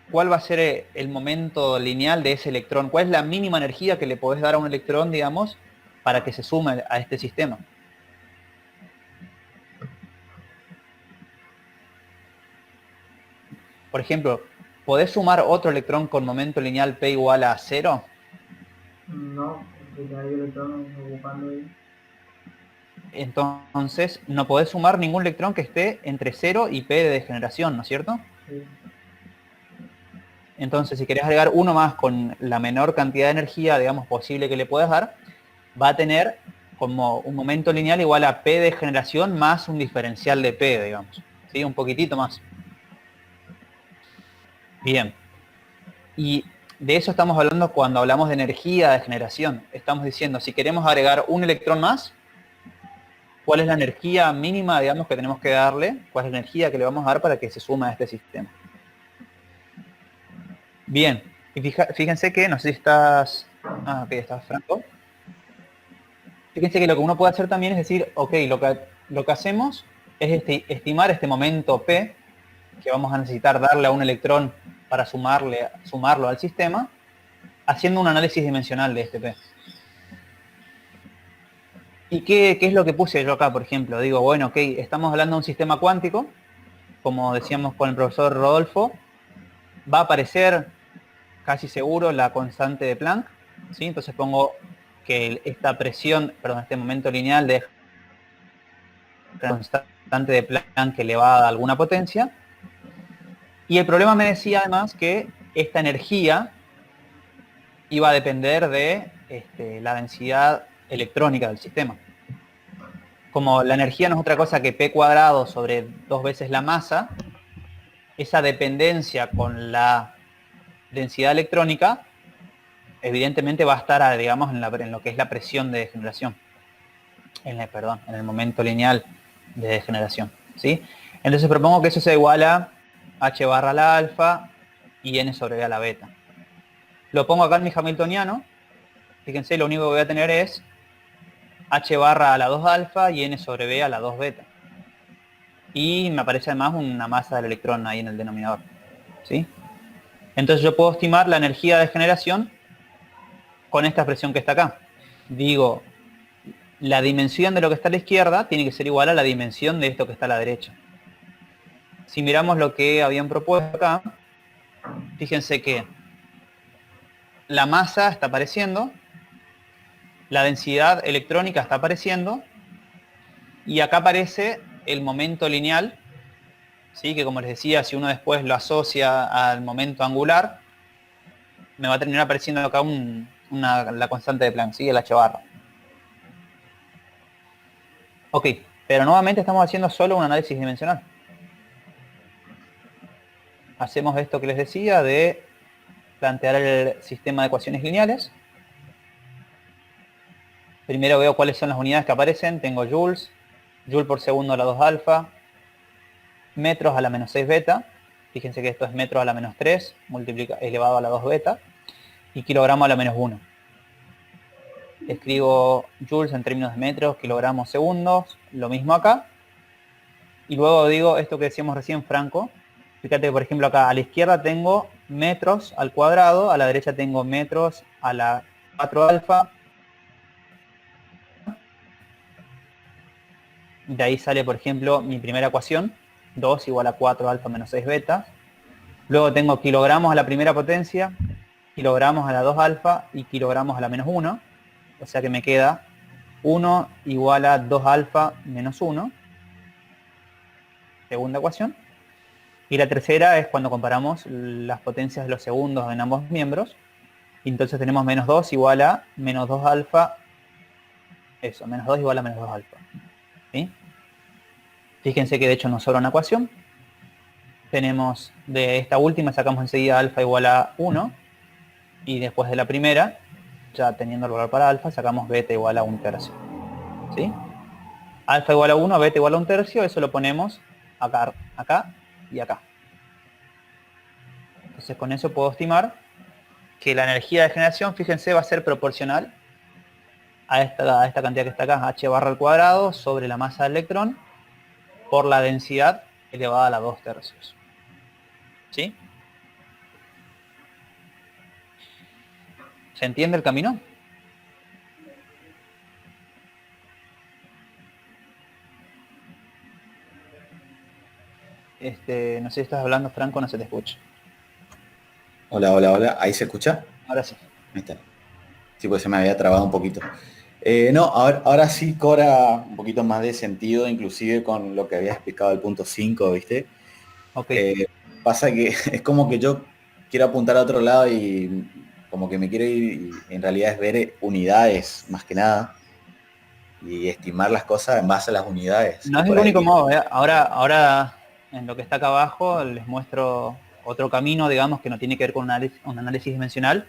¿cuál va a ser el momento lineal de ese electrón? ¿Cuál es la mínima energía que le podés dar a un electrón, digamos, para que se sume a este sistema? Por ejemplo, ¿podés sumar otro electrón con momento lineal p igual a 0? No, porque ya hay electrones ocupando ahí. Entonces, no podés sumar ningún electrón que esté entre 0 y p de degeneración, ¿no es cierto? Sí. Entonces, si querés agregar uno más con la menor cantidad de energía, digamos, posible que le puedas dar, va a tener como un momento lineal igual a p de generación más un diferencial de p, digamos. ¿Sí? Un poquitito más. Bien. Y de eso estamos hablando cuando hablamos de energía de generación. Estamos diciendo, si queremos agregar un electrón más, ¿cuál es la energía mínima, digamos, que tenemos que darle? ¿Cuál es la energía que le vamos a dar para que se sume a este sistema? Bien, y fíjense que, no sé si estás... Ah, ok, estás Franco. Fíjense que lo que uno puede hacer también es decir, ok, lo que hacemos es estimar este momento P, que vamos a necesitar darle a un electrón para sumarlo al sistema, haciendo un análisis dimensional de este P. ¿Y qué es lo que puse yo acá, por ejemplo? Digo, bueno, ok, estamos hablando de un sistema cuántico, como decíamos con el profesor Rodolfo, va a aparecer casi seguro la constante de Planck, ¿sí? Entonces pongo que esta presión, perdón, este momento lineal de constante de Planck elevada a alguna potencia. Y el problema me decía además que esta energía iba a depender de la densidad electrónica del sistema. Como la energía no es otra cosa que P cuadrado sobre 2 veces la masa, esa dependencia con la densidad electrónica evidentemente va a estar, digamos, en lo que es la presión de degeneración. En el momento lineal de degeneración, ¿sí? Entonces propongo que eso sea igual a h barra la alfa y n sobre b a la beta. Lo pongo acá en mi hamiltoniano. Fíjense, lo único que voy a tener es h barra a la 2 alfa y n sobre b a la 2 beta. Y me aparece además una masa del electrón ahí en el denominador, ¿sí? Entonces yo puedo estimar la energía de generación con esta expresión que está acá. Digo, la dimensión de lo que está a la izquierda tiene que ser igual a la dimensión de esto que está a la derecha. Si miramos lo que habían propuesto acá, fíjense que la masa está apareciendo, la densidad electrónica está apareciendo, y acá aparece el momento lineal, ¿sí? Que como les decía, si uno después lo asocia al momento angular, me va a terminar apareciendo acá la constante de Planck, ¿sí? El h barra. Ok, pero nuevamente estamos haciendo solo un análisis dimensional. Hacemos esto que les decía de plantear el sistema de ecuaciones lineales. Primero veo cuáles son las unidades que aparecen. Tengo joules, joule por segundo a la 2 alfa, metros a la menos 6 beta. Fíjense que esto es metros a la menos 3 elevado a la 2 beta. Y kilogramo a la menos 1. Escribo joules en términos de metros, kilogramos, segundos, lo mismo acá. Y luego digo esto que decíamos recién, Franco. Fíjate que, por ejemplo, acá a la izquierda tengo metros al cuadrado, a la derecha tengo metros a la 4 alfa. De ahí sale, por ejemplo, mi primera ecuación, 2 igual a 4 alfa menos 6 beta. Luego tengo kilogramos a la primera potencia, kilogramos a la 2 alfa y kilogramos a la menos 1. O sea que me queda 1 igual a 2 alfa menos 1. Segunda ecuación. Y la tercera es cuando comparamos las potencias de los segundos en ambos miembros. Y entonces tenemos menos 2 igual a menos 2 alfa. Eso, menos 2 igual a menos 2 alfa. ¿Sí? Fíjense que de hecho nos sobra una ecuación. Tenemos de esta última, sacamos enseguida alfa igual a 1. Y después de la primera, ya teniendo el valor para alfa, sacamos beta igual a 1/3. ¿Sí? Alfa igual a 1, beta igual a 1/3, eso lo ponemos acá, acá y acá. Entonces con eso puedo estimar que la energía de generación, fíjense, va a ser proporcional a esta cantidad que está acá, h barra al cuadrado, sobre la masa del electrón, por la densidad elevada a la 2/3. ¿Sí? ¿Se entiende el camino? No sé si estás hablando, Franco, no se te escucha. Hola, hola, hola. ¿Ahí se escucha? Ahora sí. Ahí está. Sí, pues se me había trabado un poquito. No, ahora sí cobra un poquito más de sentido, inclusive con lo que había explicado el punto 5, ¿viste? Ok. Pasa que es como que yo quiero apuntar a otro lado y como que me quiero ir, y en realidad es ver unidades más que nada y estimar las cosas en base a las unidades. No es el único modo, ¿eh? Ahora en lo que está acá abajo les muestro otro camino, digamos, que no tiene que ver con un análisis dimensional,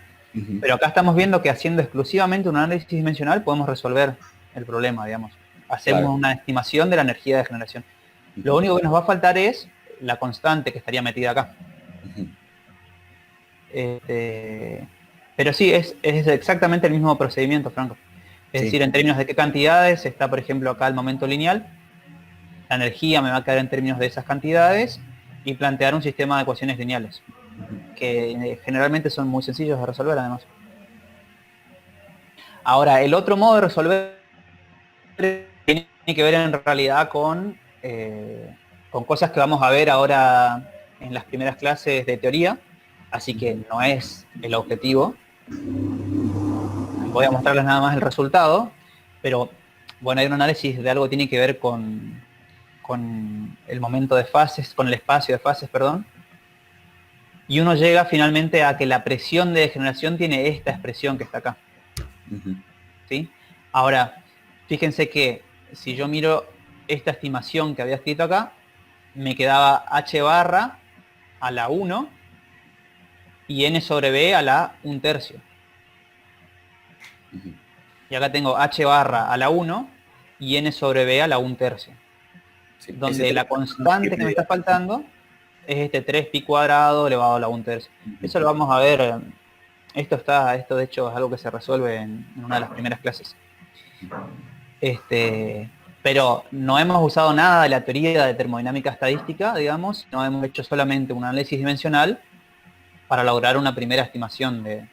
pero acá estamos viendo que haciendo exclusivamente un análisis dimensional podemos resolver el problema, digamos. Hacemos una estimación de la energía de generación. Lo único que nos va a faltar es la constante que estaría metida acá. Pero sí, es exactamente el mismo procedimiento, Franco. Es decir, en términos de qué cantidades está, por ejemplo, acá el momento lineal. La energía me va a quedar en términos de esas cantidades y plantear un sistema de ecuaciones lineales, que generalmente son muy sencillos de resolver, además. Ahora, el otro modo de resolver tiene que ver en realidad con cosas que vamos a ver ahora en las primeras clases de teoría, así que no es el objetivo. Voy a mostrarles nada más el resultado, pero bueno, hay un análisis de algo que tiene que ver con con el momento de fases, con el espacio de fases, perdón, y uno llega finalmente a que la presión de degeneración tiene esta expresión que está acá. ¿Sí? Ahora, fíjense que si yo miro esta estimación que había escrito acá, me quedaba h barra a la 1 y n sobre b a la 1/3. Y acá tengo h barra a la 1 y n sobre b a la 1/3. Sí, Donde la constante que me está faltando es este 3 pi cuadrado elevado a la 1/3. Eso lo vamos a ver. Esto de hecho es algo que se resuelve en una de las primeras clases. Pero no hemos usado nada de la teoría de termodinámica estadística, digamos, no hemos hecho solamente un análisis dimensional para lograr una primera estimación de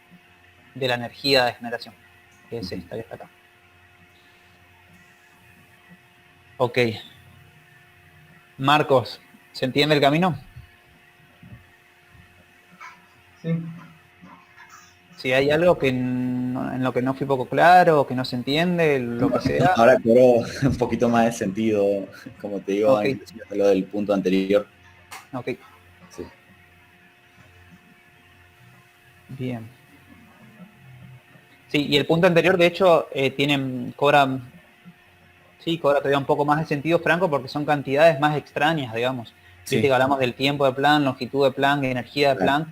la energía de generación, que es esta que está acá. Ok. Marcos, ¿se entiende el camino? Sí. Si hay algo en lo que no fui poco claro, o que no se entiende, lo que sea. Ahora cobró un poquito más de sentido, como te digo, Okay. lo del punto anterior. Ok. Sí. Bien. Sí, y el punto anterior, de hecho, cobra todavía un poco más de sentido, Franco, porque son cantidades más extrañas, digamos. Sí. Viste que hablamos del tiempo de Planck, longitud de Planck, energía de Planck.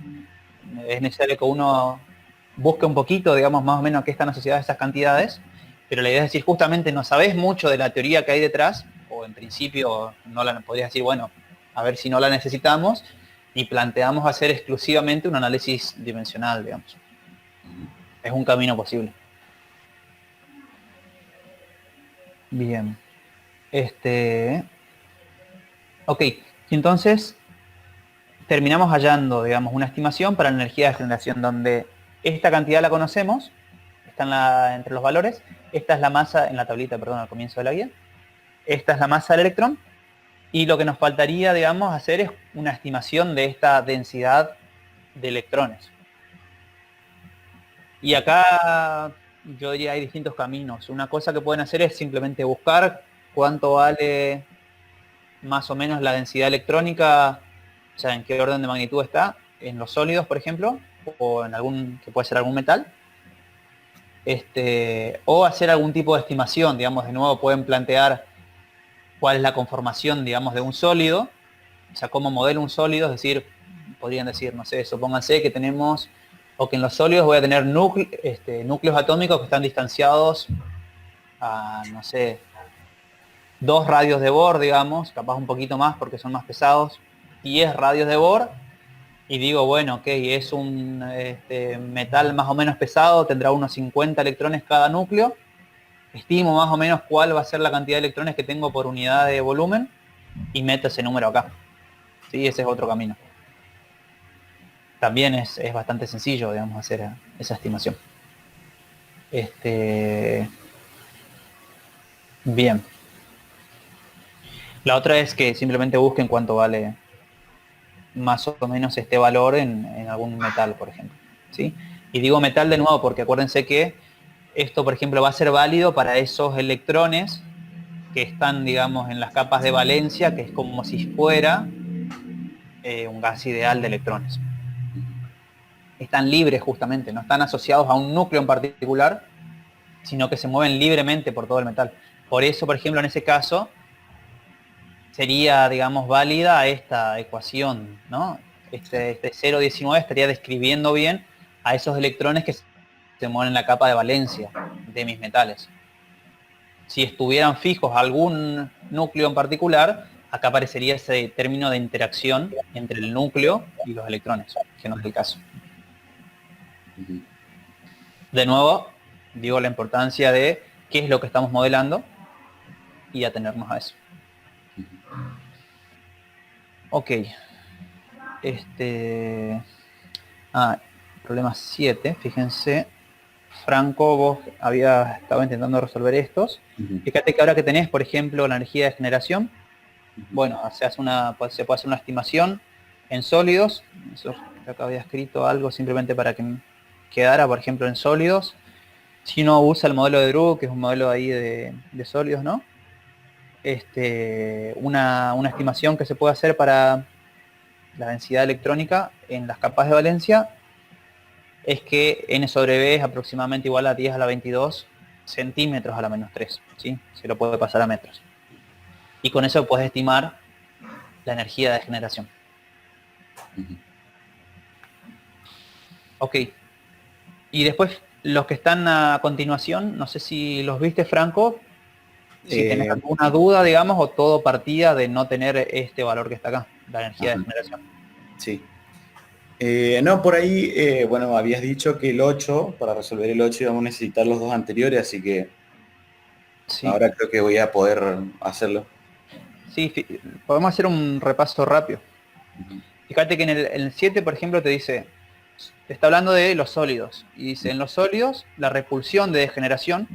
Es necesario que uno busque un poquito, digamos, más o menos a qué están asociadas esas cantidades, pero la idea es decir, justamente no sabés mucho de la teoría que hay detrás, o en principio no la podrías decir, bueno, a ver si no la necesitamos, y planteamos hacer exclusivamente un análisis dimensional, digamos. Es un camino posible. Bien. Ok, entonces terminamos hallando, digamos, una estimación para la energía de generación donde esta cantidad la conocemos, está entre los valores, esta es la masa, en la tablita, perdón, al comienzo de la guía, esta es la masa del electrón, y lo que nos faltaría, digamos, hacer es una estimación de esta densidad de electrones. Y acá yo diría hay distintos caminos. Una cosa que pueden hacer es simplemente buscar cuánto vale más o menos la densidad electrónica, o sea, en qué orden de magnitud está, en los sólidos, por ejemplo, o en algún, que puede ser algún metal, o hacer algún tipo de estimación, digamos, de nuevo pueden plantear cuál es la conformación, digamos, de un sólido, o sea, cómo modelo un sólido, es decir, podrían decir, no sé, supónganse que tenemos, o que en los sólidos voy a tener núcleos atómicos que están distanciados a, no sé, 2 radios de Bohr, digamos, capaz un poquito más porque son más pesados, 10 radios de Bohr, y digo, bueno, ok, es un metal más o menos pesado, tendrá unos 50 electrones cada núcleo, estimo más o menos cuál va a ser la cantidad de electrones que tengo por unidad de volumen, y meto ese número acá. ¿Sí? Ese es otro camino. También es bastante sencillo, digamos, hacer esa estimación. Bien. La otra es que simplemente busquen cuánto vale más o menos este valor en algún metal, por ejemplo. ¿Sí? Y digo metal de nuevo porque acuérdense que esto, por ejemplo, va a ser válido para esos electrones que están, digamos, en las capas de valencia, que es como si fuera un gas ideal de electrones. Están libres justamente, no están asociados a un núcleo en particular, sino que se mueven libremente por todo el metal. Por eso, por ejemplo, en ese caso, sería, digamos, válida esta ecuación, ¿no? Este 0,19 estaría describiendo bien a esos electrones que se mueven en la capa de valencia de mis metales. Si estuvieran fijos algún núcleo en particular, acá aparecería ese término de interacción entre el núcleo y los electrones, que no es el caso. De nuevo, digo la importancia de qué es lo que estamos modelando y atenernos a eso. Ok. Problema 7, fíjense. Franco, vos habías estado intentando resolver estos. Fíjate que ahora que tenés, por ejemplo, la energía de generación, bueno, se puede hacer una estimación en sólidos. Eso, acá había escrito algo simplemente para que quedara, por ejemplo, en sólidos. Si uno usa el modelo de Drude, que es un modelo ahí de sólidos, ¿no? una estimación que se puede hacer para la densidad electrónica en las capas de valencia es que n sobre b es aproximadamente igual a 10 a la 22 centímetros a la menos 3, ¿sí? Se lo puede pasar a metros. Y con eso puedes estimar la energía de generación. Ok. Y después los que están a continuación, no sé si los viste, Franco, si tenés alguna duda, digamos, o todo partía de no tener este valor que está acá, la energía de generación. Sí. No, por ahí, bueno, habías dicho que el 8, para resolver el 8 íbamos a necesitar los dos anteriores, así que Sí. ahora creo que voy a poder hacerlo. Sí, podemos hacer un repaso rápido. Fíjate que en el 7, por ejemplo, te está hablando de los sólidos. Y dice, en los sólidos, la repulsión de degeneración,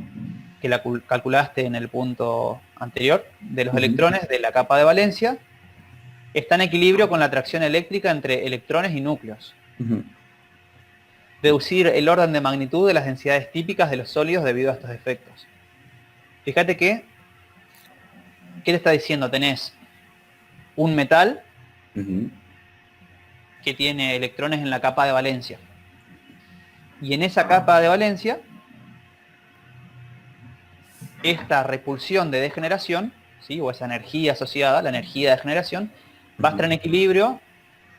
que la calculaste en el punto anterior, de los electrones de la capa de valencia, está en equilibrio con la atracción eléctrica entre electrones y núcleos. Deducir el orden de magnitud de las densidades típicas de los sólidos debido a estos efectos. Fíjate que, ¿qué te está diciendo? Tenés un metal que tiene electrones en la capa de valencia. Y en esa capa de valencia, esta repulsión de degeneración, ¿sí? O esa energía asociada, la energía de degeneración, va a estar en equilibrio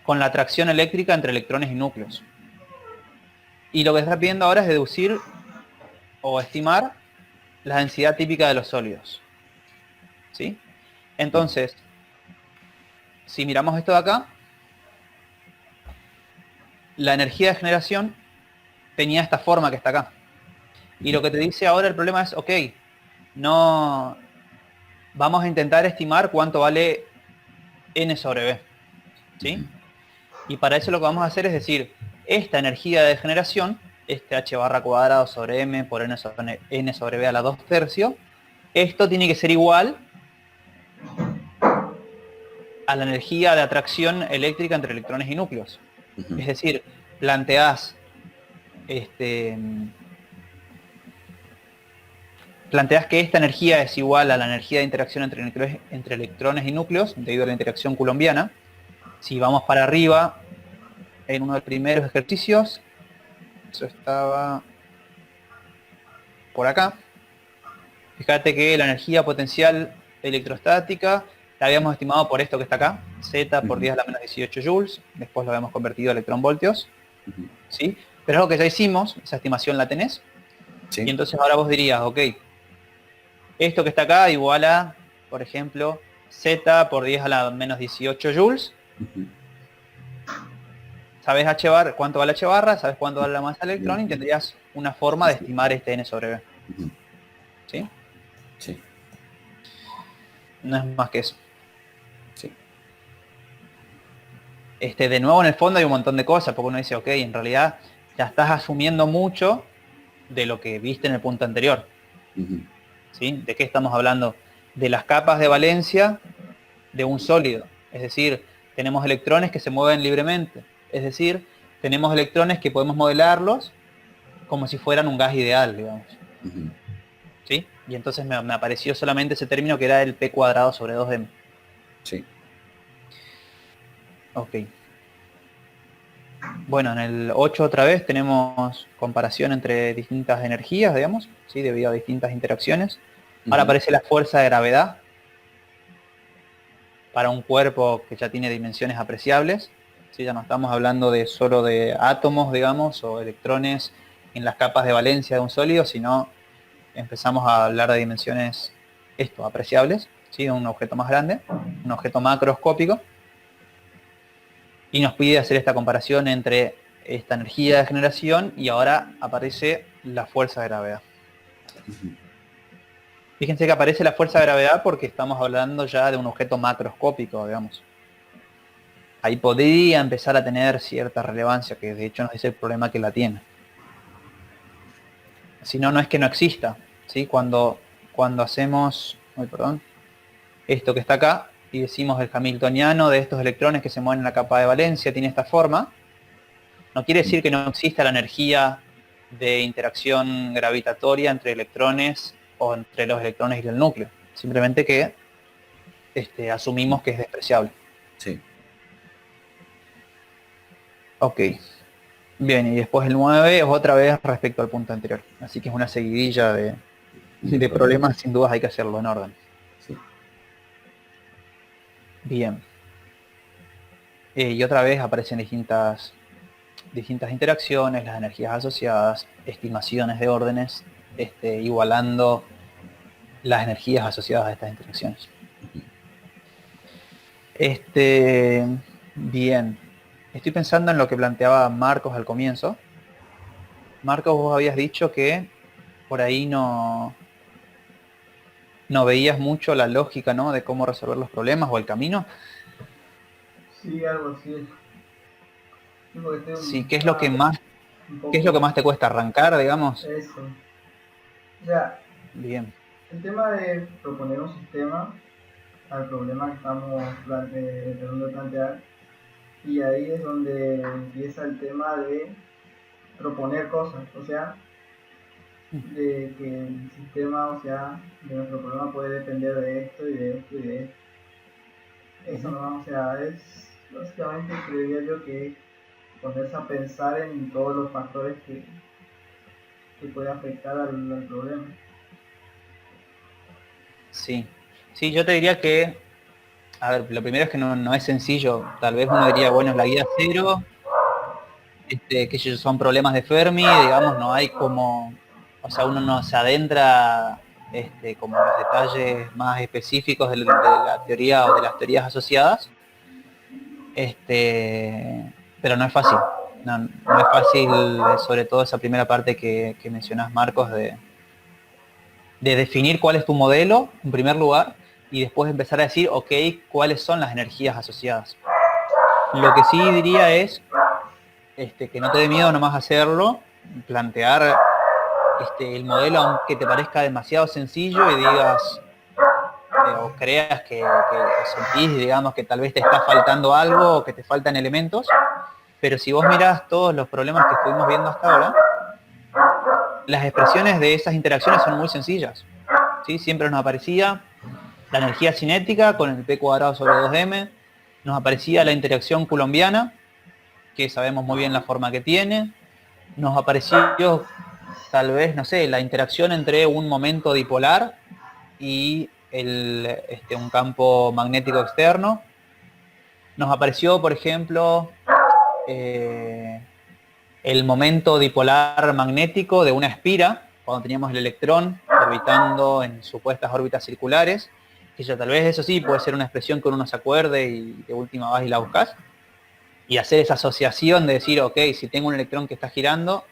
con la atracción eléctrica entre electrones y núcleos. Y lo que está pidiendo ahora es deducir o estimar la densidad típica de los sólidos. ¿Sí? Entonces, si miramos esto de acá, la energía de generación tenía esta forma que está acá. Y lo que te dice ahora el problema es, ok, no vamos a intentar estimar cuánto vale n sobre b. ¿Sí? Y para eso lo que vamos a hacer es decir, esta energía de generación, este h barra cuadrado sobre m por n sobre b a la 2/3, esto tiene que ser igual a la energía de atracción eléctrica entre electrones y núcleos. Es decir, planteás que esta energía es igual a la energía de interacción entre electrones y núcleos debido a la interacción coulombiana. Si vamos para arriba, en uno de los primeros ejercicios, eso estaba por acá. Fíjate que la energía potencial electrostática la habíamos estimado por esto que está acá, Z por 10 a la menos 18 joules, después lo habíamos convertido a electronvoltios, ¿sí? Pero es lo que ya hicimos, esa estimación la tenés, y entonces ahora vos dirías, ok, esto que está acá igual a, por ejemplo, Z por 10 a la menos 18 joules. Sabes H bar, cuánto vale H barra, sabes cuánto vale la masa electrón y tendrías una forma de estimar este N sobre B. ¿Sí? Sí. No es más que eso. Sí. De nuevo en el fondo hay un montón de cosas, porque uno dice, ok, en realidad ya estás asumiendo mucho de lo que viste en el punto anterior. ¿Sí? ¿De qué estamos hablando? De las capas de valencia de un sólido. Es decir, tenemos electrones que se mueven libremente. Es decir, tenemos electrones que podemos modelarlos como si fueran un gas ideal, digamos. ¿Sí? Y entonces me apareció solamente ese término que era el P cuadrado sobre 2M. Sí. Ok. Bueno, en el 8 otra vez tenemos comparación entre distintas energías, digamos, ¿sí? Debido a distintas interacciones. Ahora aparece la fuerza de gravedad para un cuerpo que ya tiene dimensiones apreciables. ¿Sí? Ya no estamos hablando solo de átomos, digamos, o electrones en las capas de valencia de un sólido, sino empezamos a hablar de dimensiones apreciables, ¿sí? Un objeto más grande, un objeto macroscópico. Y nos pide hacer esta comparación entre esta energía de generación y ahora aparece la fuerza de gravedad. Fíjense que aparece la fuerza de gravedad porque estamos hablando ya de un objeto macroscópico, digamos. Ahí podría empezar a tener cierta relevancia, que de hecho nos dice el problema que la tiene. Si no, no es que no exista, ¿sí? Cuando hacemos, esto que está acá, y decimos el hamiltoniano de estos electrones que se mueven en la capa de valencia tiene esta forma, no quiere decir que no exista la energía de interacción gravitatoria entre electrones o entre los electrones y el núcleo. Simplemente que asumimos que es despreciable. Sí. Ok. Bien, y después el 9 es otra vez respecto al punto anterior. Así que es una seguidilla de problemas, sin dudas hay que hacerlo en orden. Sí. Bien. Y otra vez aparecen distintas interacciones, las energías asociadas, estimaciones de órdenes, igualando las energías asociadas a estas interacciones. Bien. Estoy pensando en lo que planteaba Marcos al comienzo. Marcos, vos habías dicho que por ahí no veías mucho la lógica, ¿no?, de cómo resolver los problemas o el camino. Sí, algo así. Sí, porque Sí, estoy ¿qué es lo que más un te poco cuesta arrancar, digamos? eso. O sea, Bien. el tema de proponer un sistema al problema que estamos tratando de plantear, y ahí es donde empieza el tema de proponer cosas, o sea, de que el sistema, o sea, de nuestro problema puede depender de esto y de esto y de esto. Eso no, o sea, es básicamente, creería yo, que ponerse a pensar en todos los factores que puede afectar al problema. Sí. Sí, yo te diría que, a ver, lo primero es que no es sencillo. Tal vez uno diría, bueno, es la guía cero, que son problemas de Fermi, digamos, no hay como, o sea, uno no se adentra como en los detalles más específicos de la teoría o de las teorías asociadas, pero no es fácil. No es fácil, sobre todo esa primera parte que mencionás, Marcos, de definir cuál es tu modelo, en primer lugar, y después empezar a decir, ok, cuáles son las energías asociadas. Lo que sí diría es que no te dé miedo nomás hacerlo, plantear el modelo aunque te parezca demasiado sencillo y digas, o creas o sentís, digamos, que tal vez te está faltando algo o que te faltan elementos, pero si vos mirás todos los problemas que estuvimos viendo hasta ahora, las expresiones de esas interacciones son muy sencillas, ¿sí? Siempre nos aparecía la energía cinética con el P cuadrado sobre 2m, nos aparecía la interacción coulombiana, que sabemos muy bien la forma que tiene, nos apareció tal vez, no sé, la interacción entre un momento dipolar y un campo magnético externo. Nos apareció, por ejemplo, el momento dipolar magnético de una espira, cuando teníamos el electrón orbitando en supuestas órbitas circulares, que ya tal vez eso sí puede ser una expresión que uno se acuerde y de última vas y la buscas, y hacer esa asociación de decir, ok, si tengo un electrón que está girando,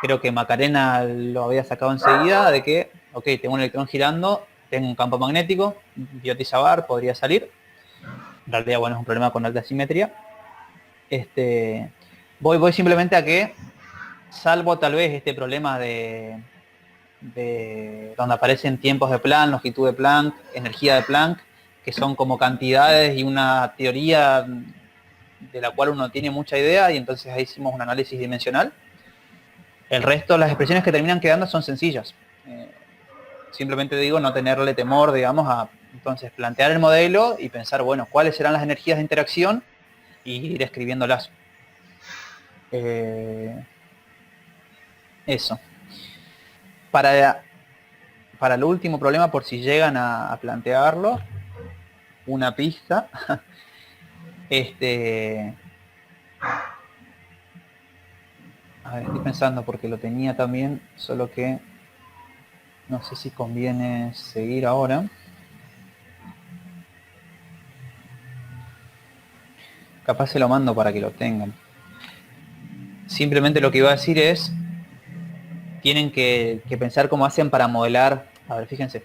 creo que Macarena lo había sacado enseguida, de que, ok, tengo un electrón girando, tengo un campo magnético, Biot-Savart podría salir, en realidad, bueno, es un problema con alta simetría. Voy simplemente a que, salvo tal vez este problema de donde aparecen tiempos de Planck, longitud de Planck, energía de Planck, que son como cantidades y una teoría de la cual uno tiene mucha idea, y entonces ahí hicimos un análisis dimensional. El resto, las expresiones que terminan quedando son sencillas. Simplemente digo, no tenerle temor, digamos, a entonces plantear el modelo y pensar, bueno, cuáles serán las energías de interacción y ir escribiéndolas. Eso. Para el último problema, por si llegan a plantearlo, una pista. A ver, estoy pensando porque lo tenía también, solo que no sé si conviene seguir ahora. Capaz se lo mando para que lo tengan. Simplemente lo que iba a decir es, tienen que pensar cómo hacen para modelar. A ver, fíjense,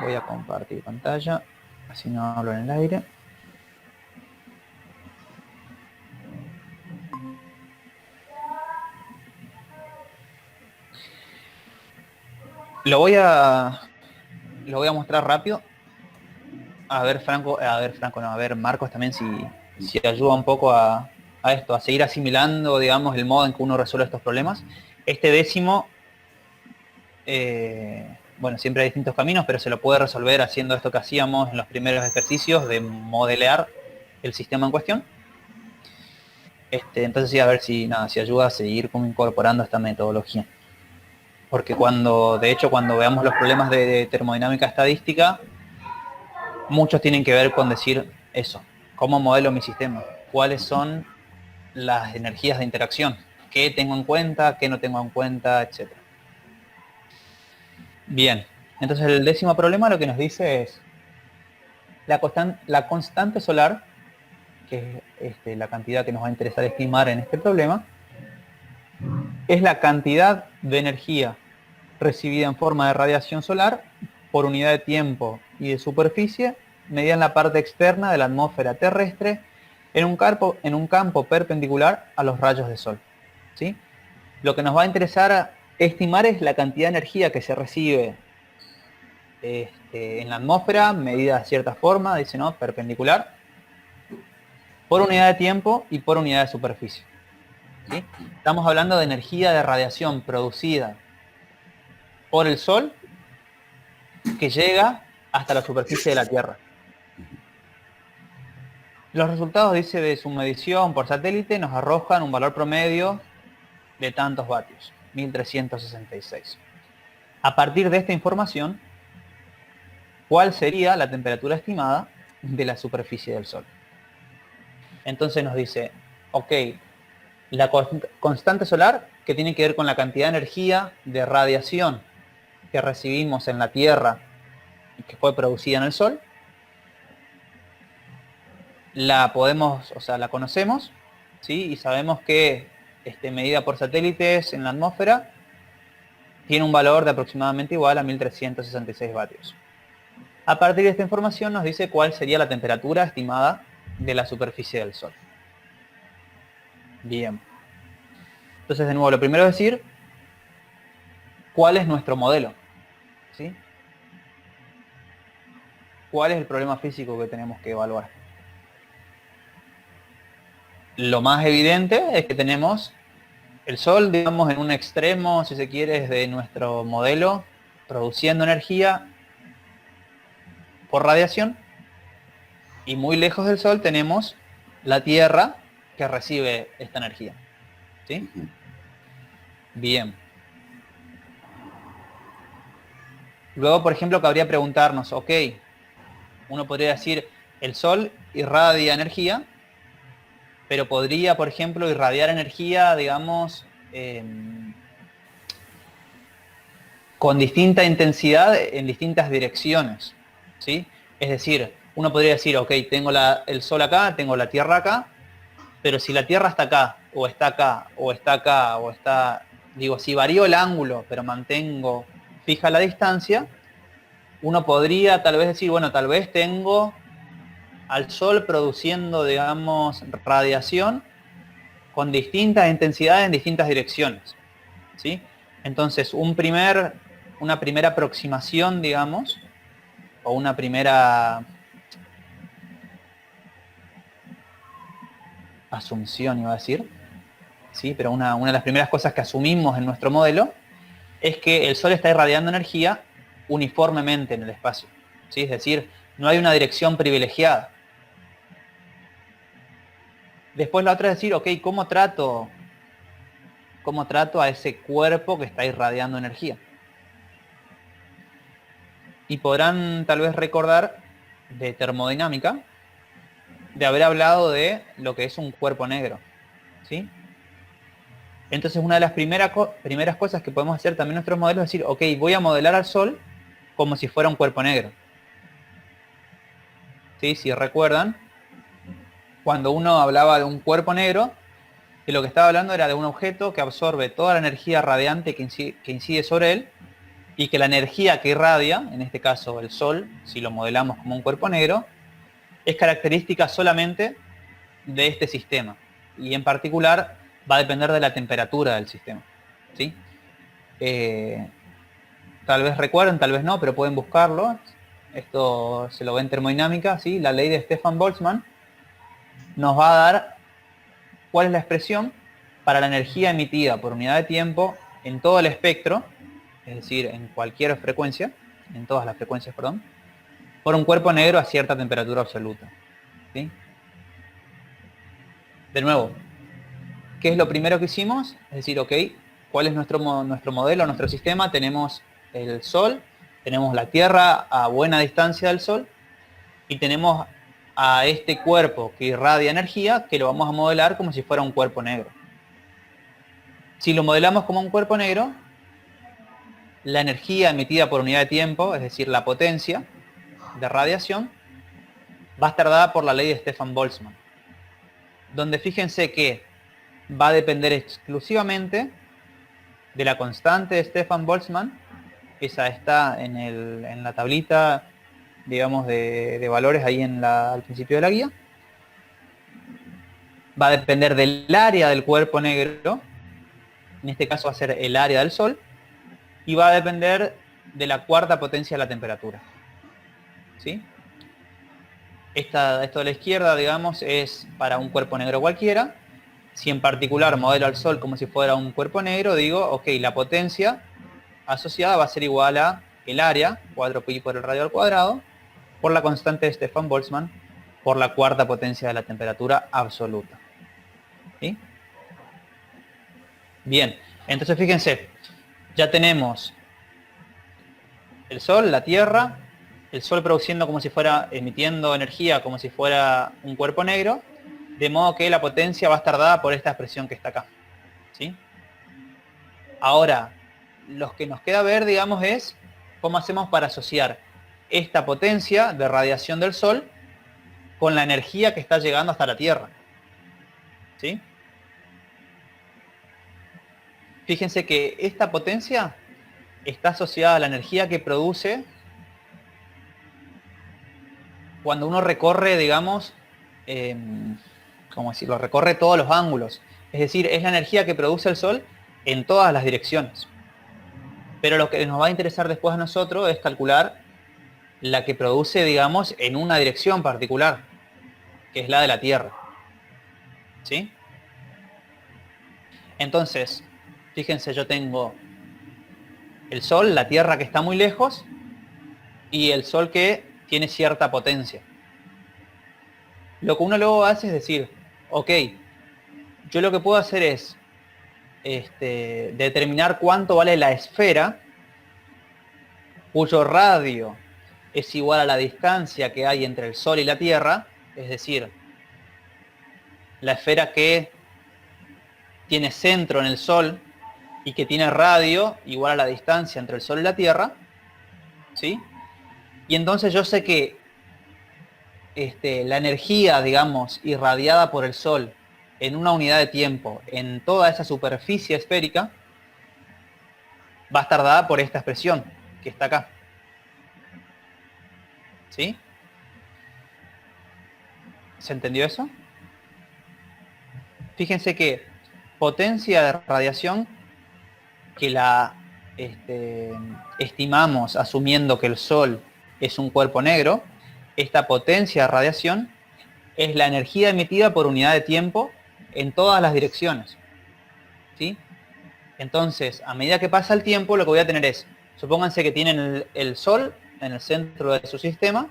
voy a compartir pantalla, así no hablo en el aire. Lo voy a mostrar rápido. A ver, Franco, no, a ver, Marcos también si ayuda un poco a esto, a seguir asimilando, digamos, el modo en que uno resuelve estos problemas. Este décimo bueno, siempre hay distintos caminos, pero se lo puede resolver haciendo esto que hacíamos en los primeros ejercicios de modelar el sistema en cuestión. Entonces sí, a ver si ayuda a seguir como incorporando esta metodología. Porque de hecho, cuando veamos los problemas de termodinámica estadística, muchos tienen que ver con decir eso, ¿cómo modelo mi sistema? ¿Cuáles son las energías de interacción? ¿Qué tengo en cuenta? ¿Qué no tengo en cuenta? Etcétera. Bien, entonces el 10º problema lo que nos dice es la constante solar, que es la cantidad que nos va a interesar estimar en este problema, es la cantidad de energía recibida en forma de radiación solar por unidad de tiempo y de superficie medida en la parte externa de la atmósfera terrestre en un campo perpendicular a los rayos de sol. ¿Sí? Lo que nos va a interesar estimar es la cantidad de energía que se recibe en la atmósfera, medida de cierta forma, dice, ¿no? Perpendicular, por unidad de tiempo y por unidad de superficie. ¿Sí? Estamos hablando de energía de radiación producida por el Sol que llega hasta la superficie de la Tierra. Los resultados, dice, de su medición por satélite nos arrojan un valor promedio de tantos vatios, 1366. A partir de esta información, ¿cuál sería la temperatura estimada de la superficie del Sol? Entonces nos dice, ok, la constante solar, que tiene que ver con la cantidad de energía de radiación que recibimos en la Tierra y que fue producida en el Sol, la conocemos, ¿sí? Y sabemos que medida por satélites en la atmósfera tiene un valor de aproximadamente igual a 1366 vatios. A partir de esta información nos dice cuál sería la temperatura estimada de la superficie del Sol. Bien. Entonces, de nuevo, lo primero es decir, ¿cuál es nuestro modelo? ¿Sí? ¿Cuál es el problema físico que tenemos que evaluar? Lo más evidente es que tenemos el Sol, digamos, en un extremo, si se quiere, de nuestro modelo, produciendo energía por radiación, y muy lejos del Sol tenemos la Tierra que recibe esta energía. ¿Sí? Bien. Luego, por ejemplo, cabría preguntarnos, ok, uno podría decir, el Sol irradia energía, pero podría, por ejemplo, irradiar energía, digamos, con distinta intensidad en distintas direcciones, ¿sí? Es decir, uno podría decir, ok, tengo el Sol acá, tengo la Tierra acá, pero si la Tierra está acá, o está acá, o está acá, o está... Digo, si varío el ángulo, pero mantengo fija la distancia, uno podría tal vez decir, bueno, tal vez tengo al Sol produciendo, digamos, radiación con distintas intensidades en distintas direcciones, ¿sí? Entonces, una primera aproximación, digamos, o una primera asunción, iba a decir, ¿sí? Pero una de las primeras cosas que asumimos en nuestro modelo es que el Sol está irradiando energía uniformemente en el espacio, ¿sí? Es decir, no hay una dirección privilegiada. Después la otra es decir, ok, ¿cómo trato a ese cuerpo que está irradiando energía? Y podrán tal vez recordar de termodinámica, de haber hablado de lo que es un cuerpo negro, ¿sí? Entonces una de las primeras cosas que podemos hacer también en nuestros modelos es decir, ok, voy a modelar al Sol como si fuera un cuerpo negro. ¿Sí? Si recuerdan, cuando uno hablaba de un cuerpo negro, que lo que estaba hablando era de un objeto que absorbe toda la energía radiante que incide sobre él, y que la energía que irradia, en este caso el Sol, si lo modelamos como un cuerpo negro, es característica solamente de este sistema. Y en particular va a depender de la temperatura del sistema, ¿sí? Tal vez recuerden, tal vez no, pero pueden buscarlo. Esto se lo ve en termodinámica, ¿sí? La ley de Stefan Boltzmann nos va a dar cuál es la expresión para la energía emitida por unidad de tiempo en todo el espectro es decir, en cualquier frecuencia, en todas las frecuencias, perdón, por un cuerpo negro a cierta temperatura absoluta. ¿Sí? De nuevo, ¿qué es lo primero que hicimos? Es decir, ok, ¿cuál es nuestro modelo, nuestro sistema? Tenemos el Sol, tenemos la Tierra a buena distancia del Sol y tenemos a este cuerpo que irradia energía que lo vamos a modelar como si fuera un cuerpo negro. Si lo modelamos como un cuerpo negro, la energía emitida por unidad de tiempo, es decir, la potencia de radiación, va a estar dada por la ley de Stefan-Boltzmann, donde fíjense que va a depender exclusivamente de la constante de Stefan-Boltzmann. Esa está en la tablita, digamos, de valores ahí al principio de la guía. Va a depender del área del cuerpo negro, en este caso va a ser el área del Sol, y va a depender de la cuarta potencia de la temperatura. ¿Sí? Esto de la izquierda, digamos, es para un cuerpo negro cualquiera. Si en particular modelo al Sol como si fuera un cuerpo negro, digo, ok, la potencia asociada va a ser igual a el área, 4pi por el radio al cuadrado, por la constante de Stefan-Boltzmann, por la cuarta potencia de la temperatura absoluta. ¿Sí? Bien, entonces fíjense, ya tenemos el Sol, la Tierra, el Sol produciendo como si fuera, emitiendo energía como si fuera un cuerpo negro, de modo que la potencia va a estar dada por esta expresión que está acá. ¿Sí? Ahora, lo que nos queda ver, digamos, es cómo hacemos para asociar esta potencia de radiación del Sol con la energía que está llegando hasta la Tierra. ¿Sí? Fíjense que esta potencia está asociada a la energía que produce cuando uno recorre, digamos, ¿cómo decirlo? Recorre todos los ángulos. Es decir, es la energía que produce el Sol en todas las direcciones. Pero lo que nos va a interesar después a nosotros es calcular la que produce, digamos, en una dirección particular, que es la de la Tierra. ¿Sí? Entonces, fíjense, yo tengo el Sol, la Tierra que está muy lejos, y el Sol que tiene cierta potencia. Lo que uno luego hace es decir, ok, yo lo que puedo hacer es determinar cuánto vale la esfera cuyo radio es igual a la distancia que hay entre el Sol y la Tierra, es decir, la esfera que tiene centro en el Sol y que tiene radio igual a la distancia entre el Sol y la Tierra, ¿sí? Y entonces yo sé que la energía, digamos, irradiada por el Sol en una unidad de tiempo en toda esa superficie esférica va a estar dada por esta expresión que está acá. ¿Sí? ¿Se entendió eso? Fíjense que potencia de radiación que la estimamos asumiendo que el Sol es un cuerpo negro, esta potencia de radiación es la energía emitida por unidad de tiempo en todas las direcciones. ¿Sí? Entonces, a medida que pasa el tiempo, lo que voy a tener es, supónganse que tienen el Sol en el centro de su sistema,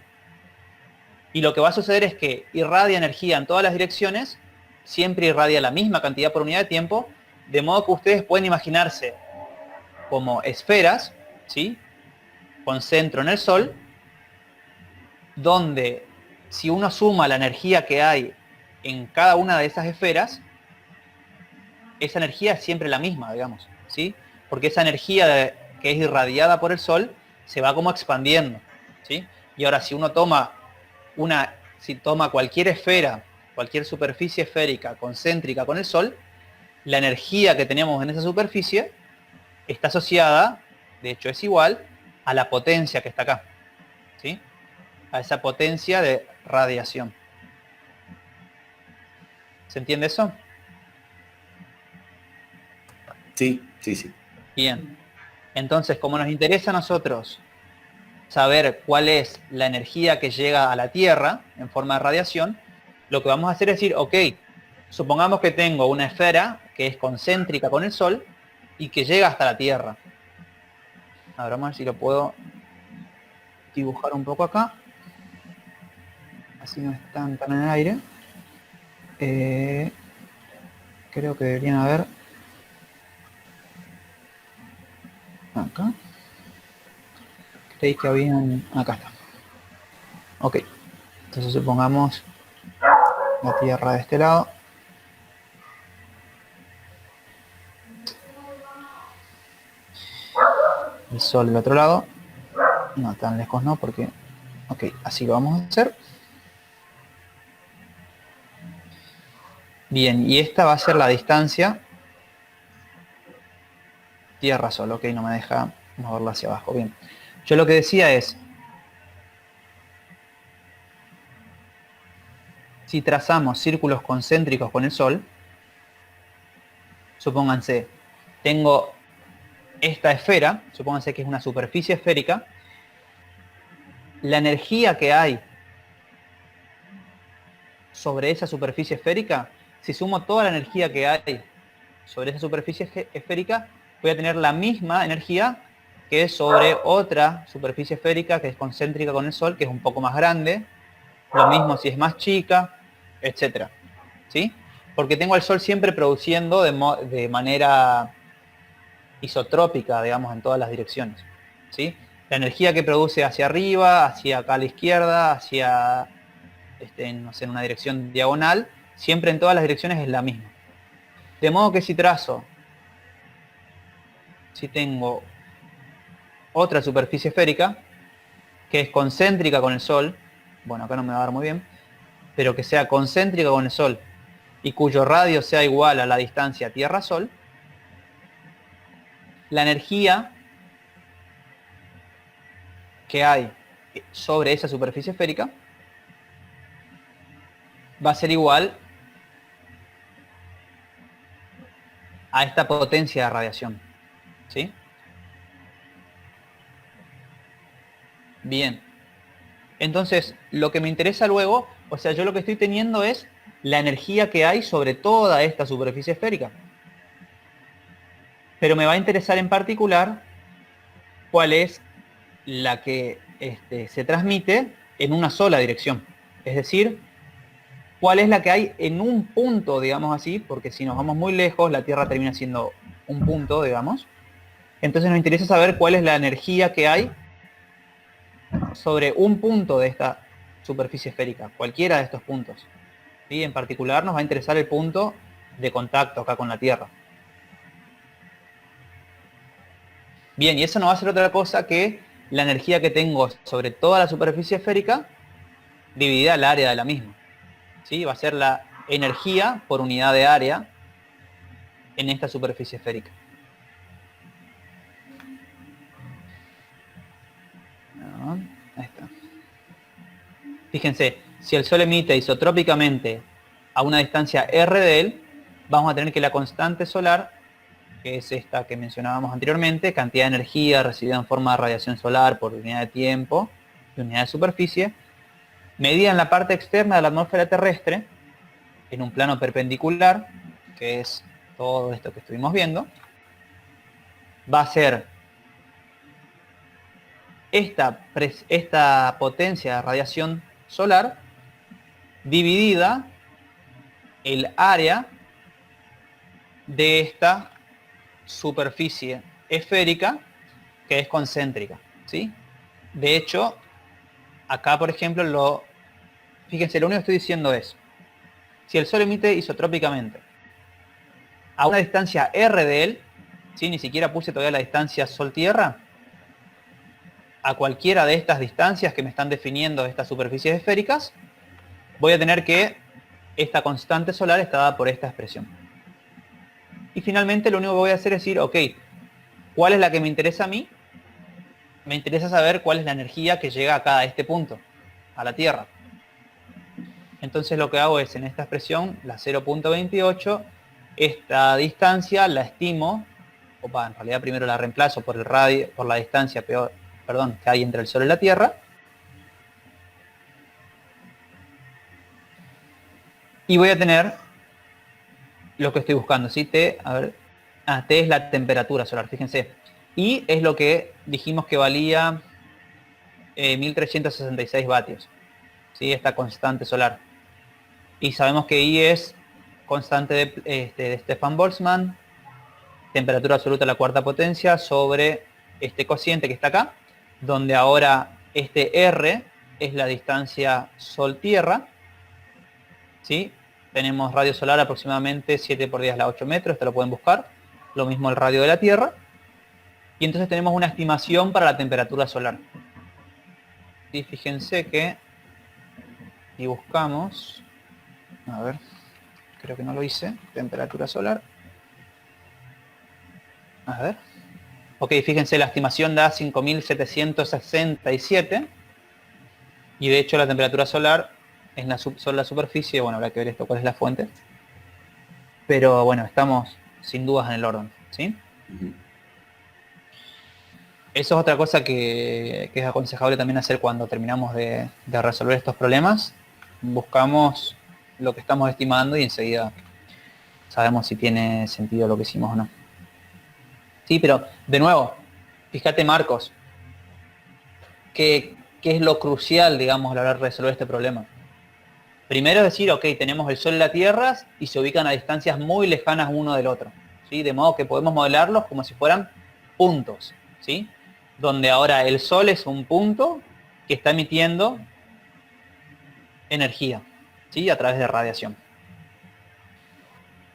y lo que va a suceder es que irradia energía en todas las direcciones, siempre irradia la misma cantidad por unidad de tiempo, de modo que ustedes pueden imaginarse como esferas, ¿sí? Con centro en el Sol, donde si uno suma la energía que hay en cada una de esas esferas, esa energía es siempre la misma, digamos, ¿sí? Porque esa energía que es irradiada por el Sol se va como expandiendo, ¿sí? Y ahora si uno toma cualquier esfera, cualquier superficie esférica concéntrica con el Sol, la energía que tenemos en esa superficie está asociada, de hecho es igual, a la potencia que está acá, ¿sí? A esa potencia de radiación. ¿Se entiende eso? Sí, sí, sí. Bien. Entonces, como nos interesa a nosotros saber cuál es la energía que llega a la Tierra en forma de radiación, lo que vamos a hacer es decir, ok, supongamos que tengo una esfera que es concéntrica con el Sol y que llega hasta la Tierra. Ahora vamos a ver si lo puedo dibujar un poco acá. Así no están tan en el aire. Creo que deberían haber acá. Creí que habían... Acá está. Ok. Entonces supongamos la Tierra de este lado. El Sol del otro lado. No, tan lejos no, porque... Ok, así lo vamos a hacer. Bien, y esta va a ser la distancia Tierra-Sol. Ok, no me deja moverlo hacia abajo. Bien. Yo lo que decía es... Si trazamos círculos concéntricos con el Sol, supónganse, tengo esta esfera, supónganse que es una superficie esférica, la energía que hay sobre esa superficie esférica, si sumo toda la energía que hay sobre esa superficie esférica, voy a tener la misma energía que es sobre otra superficie esférica que es concéntrica con el Sol, que es un poco más grande, lo mismo si es más chica, etcétera, ¿sí? Porque tengo al Sol siempre produciendo de manera isotrópica, digamos, en todas las direcciones, ¿sí? La energía que produce hacia arriba, hacia acá a la izquierda, hacia, no sé, en una dirección diagonal, siempre en todas las direcciones es la misma. De modo que si tengo otra superficie esférica, que es concéntrica con el Sol, bueno, acá no me va a dar muy bien, pero que sea concéntrica con el Sol y cuyo radio sea igual a la distancia Tierra-Sol, la energía que hay sobre esa superficie esférica va a ser igual a esta potencia de radiación, ¿sí? Bien. Entonces, lo que me interesa luego, o sea, yo lo que estoy teniendo es la energía que hay sobre toda esta superficie esférica. Pero me va a interesar en particular cuál es la que se transmite en una sola dirección. Es decir, cuál es la que hay en un punto, digamos así, porque si nos vamos muy lejos, la Tierra termina siendo un punto, digamos. Entonces nos interesa saber cuál es la energía que hay sobre un punto de esta superficie esférica, cualquiera de estos puntos. ¿Sí? En particular nos va a interesar el punto de contacto acá con la Tierra. Bien, y eso no va a ser otra cosa que la energía que tengo sobre toda la superficie esférica dividida al área de la misma. ¿Sí? Va a ser la energía por unidad de área en esta superficie esférica. Ahí está. Fíjense, si el Sol emite isotrópicamente a una distancia R de él, vamos a tener que la constante solar, que es esta que mencionábamos anteriormente, cantidad de energía recibida en forma de radiación solar por unidad de tiempo y unidad de superficie, medida en la parte externa de la atmósfera terrestre, en un plano perpendicular, que es todo esto que estuvimos viendo, va a ser esta potencia de radiación solar dividida el área de esta superficie esférica que es concéntrica, ¿sí? De hecho, acá por ejemplo, fíjense, lo único que estoy diciendo es, si el Sol emite isotrópicamente a una distancia R de él, ¿sí? Ni siquiera puse todavía la distancia Sol-Tierra, a cualquiera de estas distancias que me están definiendo estas superficies esféricas, voy a tener que esta constante solar está dada por esta expresión. Y finalmente lo único que voy a hacer es decir, ok, ¿cuál es la que me interesa a mí? Me interesa saber cuál es la energía que llega acá a este punto, a la Tierra. Entonces lo que hago es, en esta expresión, la 0.28, esta distancia la estimo, en realidad primero la reemplazo por el radio, por la distancia que hay entre el Sol y la Tierra. Y voy a tener lo que estoy buscando, ¿sí? T es la temperatura solar, fíjense. Y es lo que dijimos que valía 1366 vatios, ¿sí? Esta constante solar. Y sabemos que I es constante de Stefan Boltzmann, temperatura absoluta a la cuarta potencia, sobre este cociente que está acá, donde ahora este R es la distancia Sol-Tierra, ¿sí? Tenemos radio solar aproximadamente 7 por 10 a la 8 metros, esto lo pueden buscar, lo mismo el radio de la Tierra, y entonces tenemos una estimación para la temperatura solar. Y fíjense que si buscamos, a ver, creo que no lo hice, temperatura solar, a ver, ok, fíjense, la estimación da 5767, y de hecho la temperatura solar es sobre la superficie, bueno, habrá que ver esto, cuál es la fuente, pero bueno, estamos sin dudas en el orden, ¿sí? Eso es otra cosa que es aconsejable también hacer cuando terminamos de resolver estos problemas. Buscamos lo que estamos estimando y enseguida sabemos si tiene sentido lo que hicimos o no. Sí, pero de nuevo, fíjate, Marcos, ¿qué es lo crucial, digamos, a la hora de resolver este problema? Primero es decir, ok, tenemos el Sol y la Tierra y se ubican a distancias muy lejanas uno del otro, ¿sí? De modo que podemos modelarlos como si fueran puntos, ¿sí? Donde ahora el Sol es un punto que está emitiendo energía, ¿sí? A través de radiación.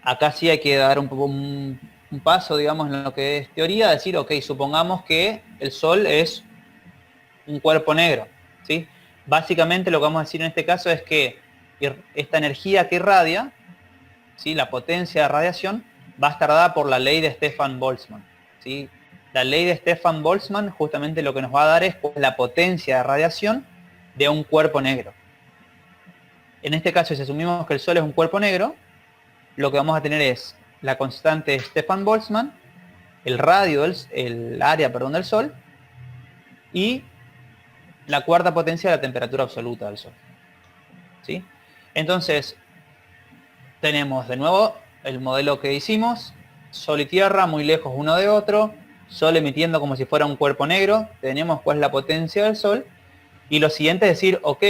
Acá sí hay que dar un paso, digamos, en lo que es teoría, decir, ok, supongamos que el Sol es un cuerpo negro, ¿sí? Básicamente lo que vamos a decir en este caso es que esta energía que irradia, ¿sí? La potencia de radiación, va a estar dada por la ley de Stefan Boltzmann, ¿sí? La ley de Stefan Boltzmann justamente lo que nos va a dar es la potencia de radiación de un cuerpo negro. En este caso, si asumimos que el Sol es un cuerpo negro, lo que vamos a tener es la constante de Stefan Boltzmann, el radio, el área, perdón, del Sol, y la cuarta potencia de la temperatura absoluta del Sol, ¿sí? Entonces, tenemos de nuevo el modelo que hicimos, Sol y Tierra muy lejos uno de otro, Sol emitiendo como si fuera un cuerpo negro, tenemos cuál es la potencia del Sol, y lo siguiente es decir, ok,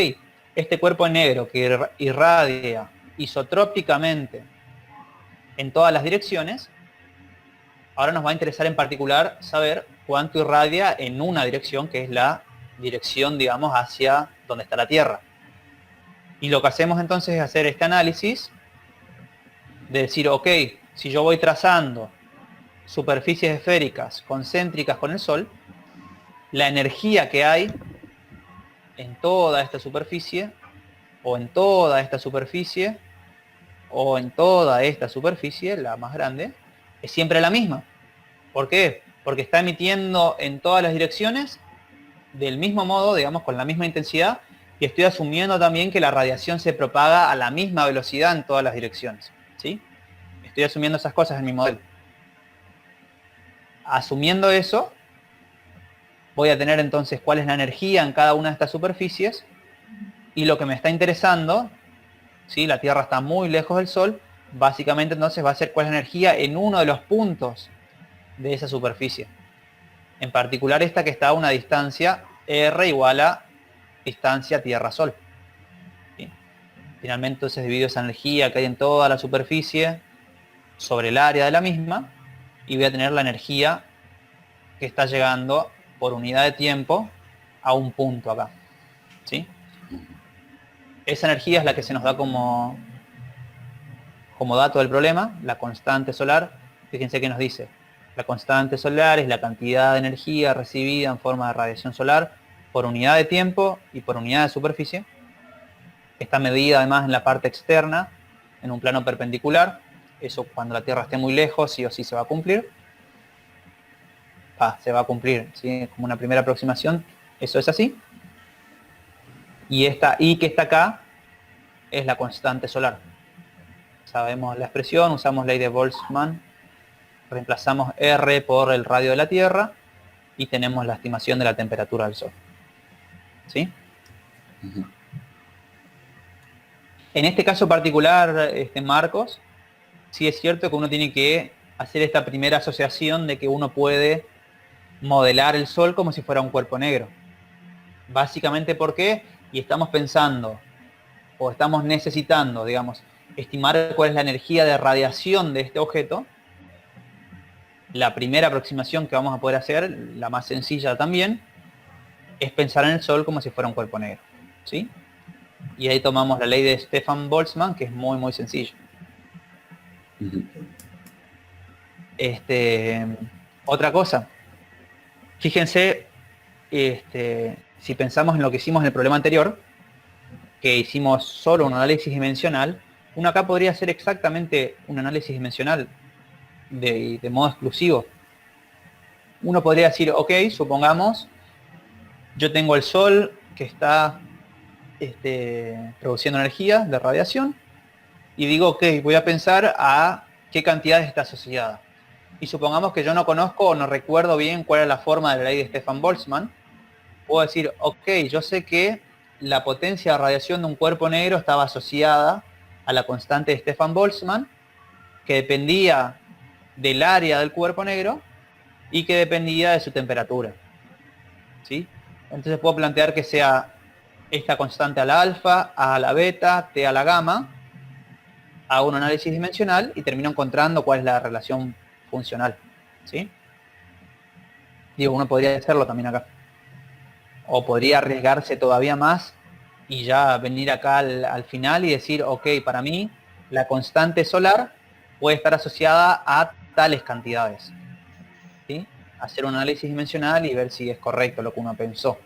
este cuerpo negro que irradia isotrópicamente en todas las direcciones, ahora nos va a interesar en particular saber cuánto irradia en una dirección, que es la dirección, digamos, hacia donde está la Tierra. Y lo que hacemos entonces es hacer este análisis de decir, ok, si yo voy trazando superficies esféricas concéntricas con el Sol, la energía que hay en toda esta superficie, o en toda esta superficie, o en toda esta superficie, la más grande, es siempre la misma. ¿Por qué? Porque está emitiendo en todas las direcciones del mismo modo, digamos, con la misma intensidad, y estoy asumiendo también que la radiación se propaga a la misma velocidad en todas las direcciones, ¿sí? Estoy asumiendo esas cosas en mi modelo. Asumiendo eso, voy a tener entonces cuál es la energía en cada una de estas superficies, y lo que me está interesando, ¿sí? La Tierra está muy lejos del Sol, básicamente entonces va a ser cuál es la energía en uno de los puntos de esa superficie. En particular esta que está a una distancia R igual a distancia Tierra-Sol. ¿Sí? Finalmente entonces divido esa energía que hay en toda la superficie sobre el área de la misma, y voy a tener la energía que está llegando por unidad de tiempo a un punto acá, ¿sí? Esa energía es la que se nos da como dato del problema, la constante solar. Fíjense que nos dice, la constante solar es la cantidad de energía recibida en forma de radiación solar por unidad de tiempo y por unidad de superficie. Está medida además en la parte externa, en un plano perpendicular. Eso cuando la Tierra esté muy lejos, sí o sí se va a cumplir. Se va a cumplir, ¿sí? Como una primera aproximación, eso es así. Y esta I que está acá es la constante solar. Sabemos la expresión, usamos ley de Boltzmann, reemplazamos R por el radio de la Tierra y tenemos la estimación de la temperatura del Sol. ¿Sí? Uh-huh. En este caso particular, Marcos, sí es cierto que uno tiene que hacer esta primera asociación de que uno puede modelar el Sol como si fuera un cuerpo negro. Básicamente, ¿por qué? Y estamos pensando, o estamos necesitando, digamos, estimar cuál es la energía de radiación de este objeto. La primera aproximación que vamos a poder hacer, la más sencilla también, es pensar en el Sol como si fuera un cuerpo negro, ¿sí? Y ahí tomamos la ley de Stefan Boltzmann, que es muy, muy sencillo. Otra cosa, fíjense, si pensamos en lo que hicimos en el problema anterior, que hicimos solo un análisis dimensional, uno acá podría hacer exactamente un análisis dimensional de modo exclusivo. Uno podría decir, ok, supongamos, yo tengo el Sol que está produciendo energía de radiación, y digo, ok, voy a pensar a qué cantidad está asociada. Y supongamos que yo no conozco o no recuerdo bien cuál es la forma de la ley de Stefan Boltzmann. Puedo decir, ok, yo sé que la potencia de radiación de un cuerpo negro estaba asociada a la constante de Stefan Boltzmann, que dependía del área del cuerpo negro y que dependía de su temperatura, ¿sí? Entonces puedo plantear que sea esta constante a la alfa, a la beta, t a la gamma, hago un análisis dimensional y termino encontrando cuál es la relación funcional, ¿sí? Digo, uno podría hacerlo también acá. O podría arriesgarse todavía más y ya venir acá al final y decir, ok, para mí la constante solar puede estar asociada a tales cantidades, ¿sí? Hacer un análisis dimensional y ver si es correcto lo que uno pensó.